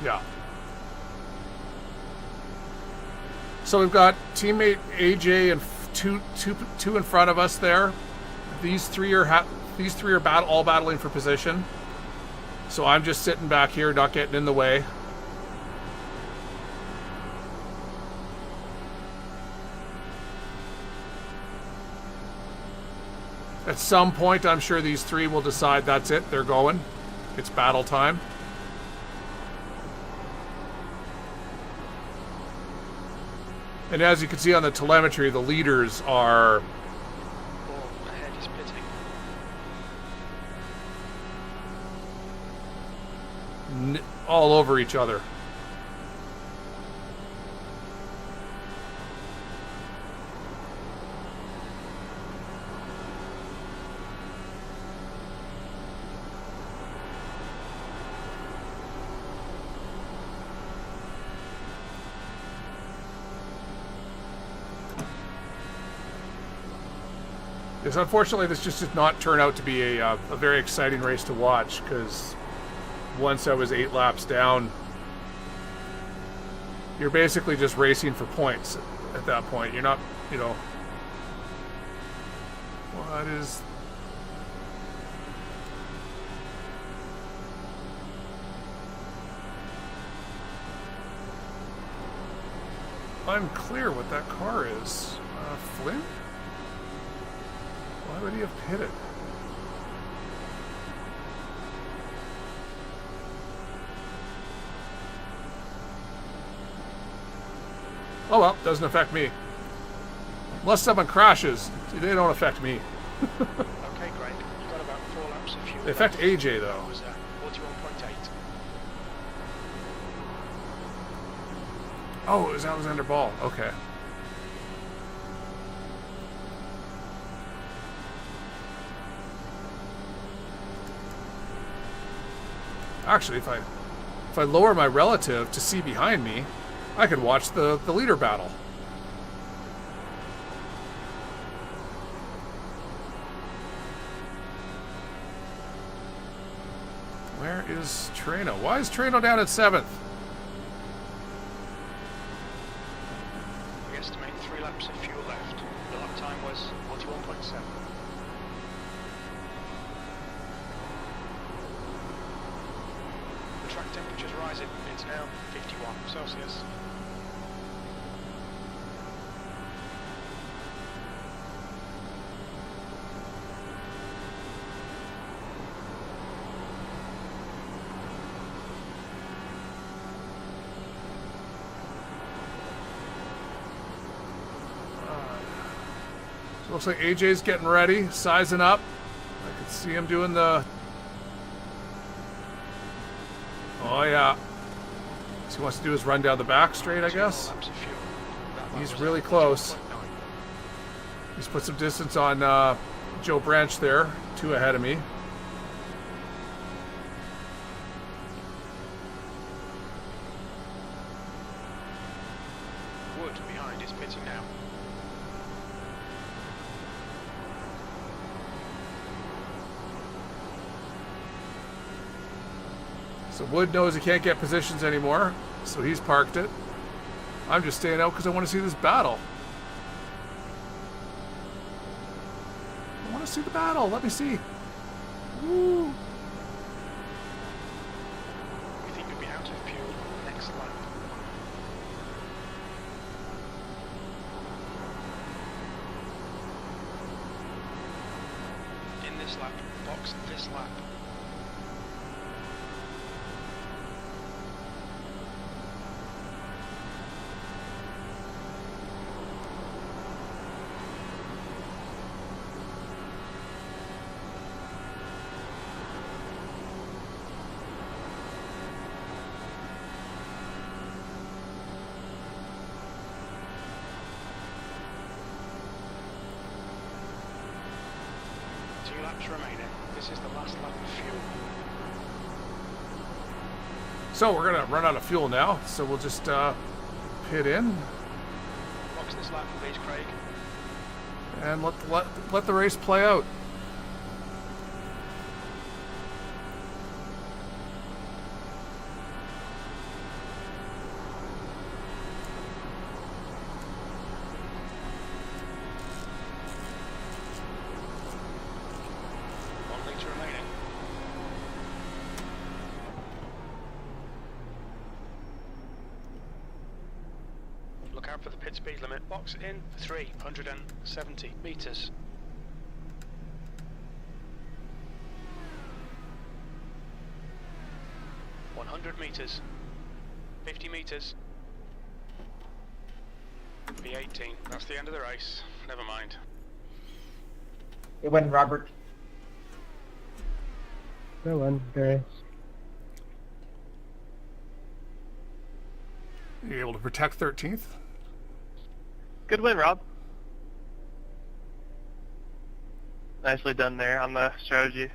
Speaker 1: Yeah. So we've got teammate AJ and two in front of us there. These three are all battling for position. So I'm just sitting back here, not getting in the way. At some point, I'm sure these three will decide that's it. They're going. It's battle time. And as you can see on the telemetry, the leaders are
Speaker 3: Ahead is pitting.
Speaker 1: all over each other. Yes, unfortunately, this just did not turn out to be a very exciting race to watch, because once I was 8 laps down, you're basically just racing for points at that point. You're not, you know... What is... Unclear what that car is. Flynn? Why would he have pitted? Oh well, doesn't affect me. Unless someone crashes, they don't affect me.
Speaker 3: Okay, great. You've got about 4 laps of fuel.
Speaker 1: They affect
Speaker 3: left.
Speaker 1: AJ though.
Speaker 3: What was that? 41.8.
Speaker 1: Oh, it was Alexander Ball. Okay. Actually, if I lower my relative to see behind me, I could watch the leader battle. Where is Trano? Why is Trano down at 7th?
Speaker 3: We estimate 3 laps of fuel left. The lap time was 41.7. The track temperature's rising. It's now 51 Celsius.
Speaker 1: So looks like AJ's getting ready, sizing up. I can see him doing the... Oh yeah. So he wants to do his run down the back straight, I guess.
Speaker 3: Laps of fuel. That lap
Speaker 1: He's
Speaker 3: was
Speaker 1: really
Speaker 3: at
Speaker 1: close.
Speaker 3: 41.9.
Speaker 1: He's put some distance on Joe Branch there, 2 ahead of me.
Speaker 3: Wood behind is pitting now.
Speaker 1: So Wood knows he can't get positions anymore, so he's parked it. I'm just staying out because I want to see this battle. I want to see the battle. Let me see. Woo.
Speaker 3: We think you'll be out of fuel next lap. In this lap, box this lap. Laps remaining. This is the last lap of fuel.
Speaker 1: So we're gonna run out of fuel now, so we'll just pit in
Speaker 3: Box this lap, please, Craig.
Speaker 1: and let the race play out.
Speaker 3: Remaining. Look out for the pit speed limit. Box in 370 meters. meters. 50 meters. B18. That's the end of the race. Never mind.
Speaker 6: It went Robert.
Speaker 2: Go on, Gary.
Speaker 1: You able to protect 13th?
Speaker 7: Good win, Rob. Nicely done there on the strategy.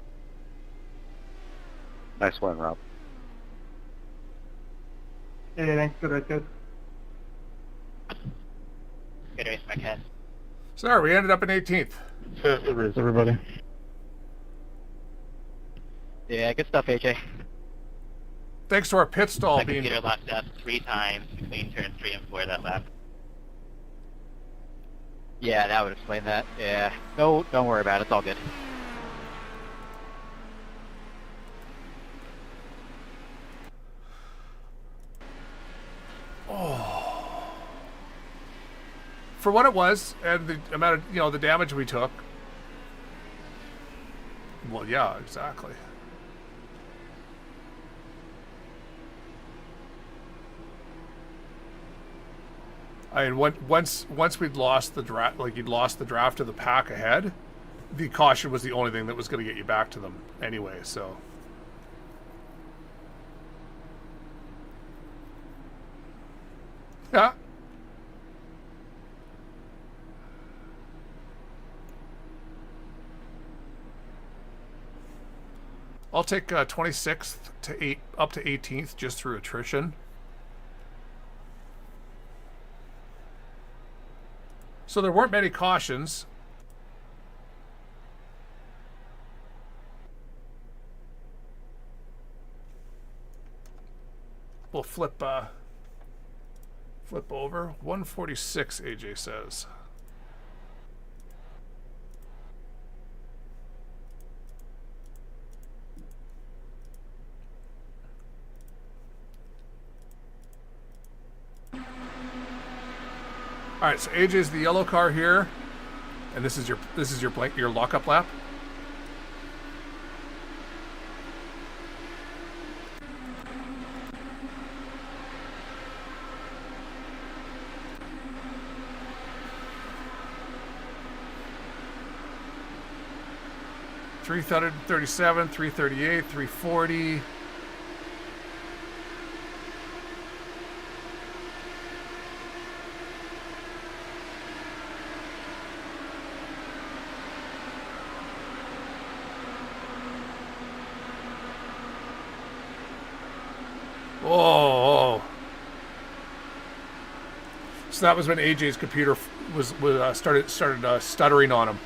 Speaker 4: Nice one, Rob.
Speaker 6: Yeah, thanks. Good race, guys.
Speaker 8: Good race, my cat.
Speaker 1: Sorry, we ended up in 18th.
Speaker 4: Good race, everybody.
Speaker 8: Yeah, good stuff, AJ.
Speaker 1: Thanks to our pit stall
Speaker 8: My
Speaker 1: being...
Speaker 8: computer locked up 3 times between turns 3 and 4 that lap. Yeah, that would explain that. Yeah. No, don't worry about it. It's all good.
Speaker 1: For what it was, and the amount of, you know, the damage we took. Well, yeah, exactly. I mean, once we'd lost the draft, like you'd lost the draft of the pack ahead, the caution was the only thing that was going to get you back to them anyway. So, yeah. I'll take 26th to up to 18th just through attrition. So there weren't many cautions. We'll flip over. 146, AJ says. All right, so AJ's the yellow car here, and this is your lockup lap. .337, 338, 340. Oh. So that was when AJ's computer started stuttering on him.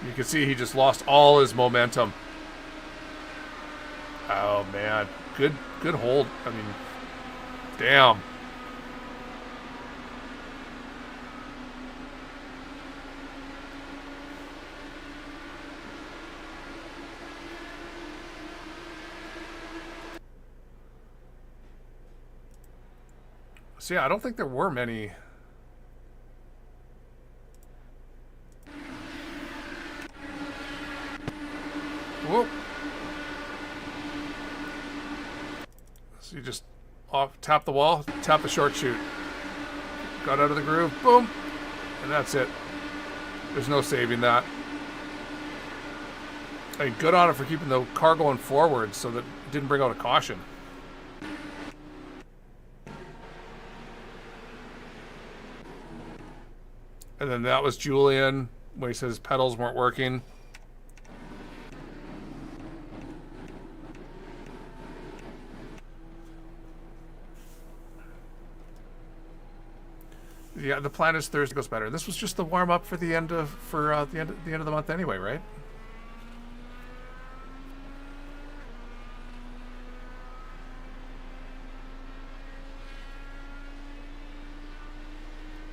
Speaker 1: You can see he just lost all his momentum. Oh man, good hold. I mean, damn. So yeah, I don't think there were many. Whoop. So you just tap the wall, tap the short chute. Got out of the groove, boom, and that's it. There's no saving that. I mean, good on it for keeping the car going forward so that it didn't bring out a caution. And then that was Julian when he says his pedals weren't working. Yeah, the plan is Thursday goes better. This was just the warm up for the end of the end of the month anyway, right?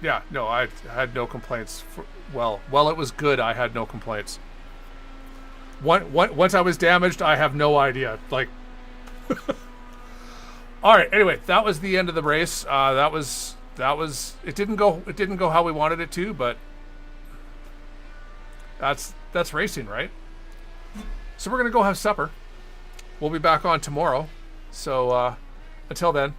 Speaker 1: Yeah, no, I had no complaints. Well, it was good. I had no complaints. Once I was damaged, I have no idea. Like, all right. Anyway, that was the end of the race. That was. It didn't go how we wanted it to, but that's racing, right? So we're gonna go have supper. We'll be back on tomorrow. So until then.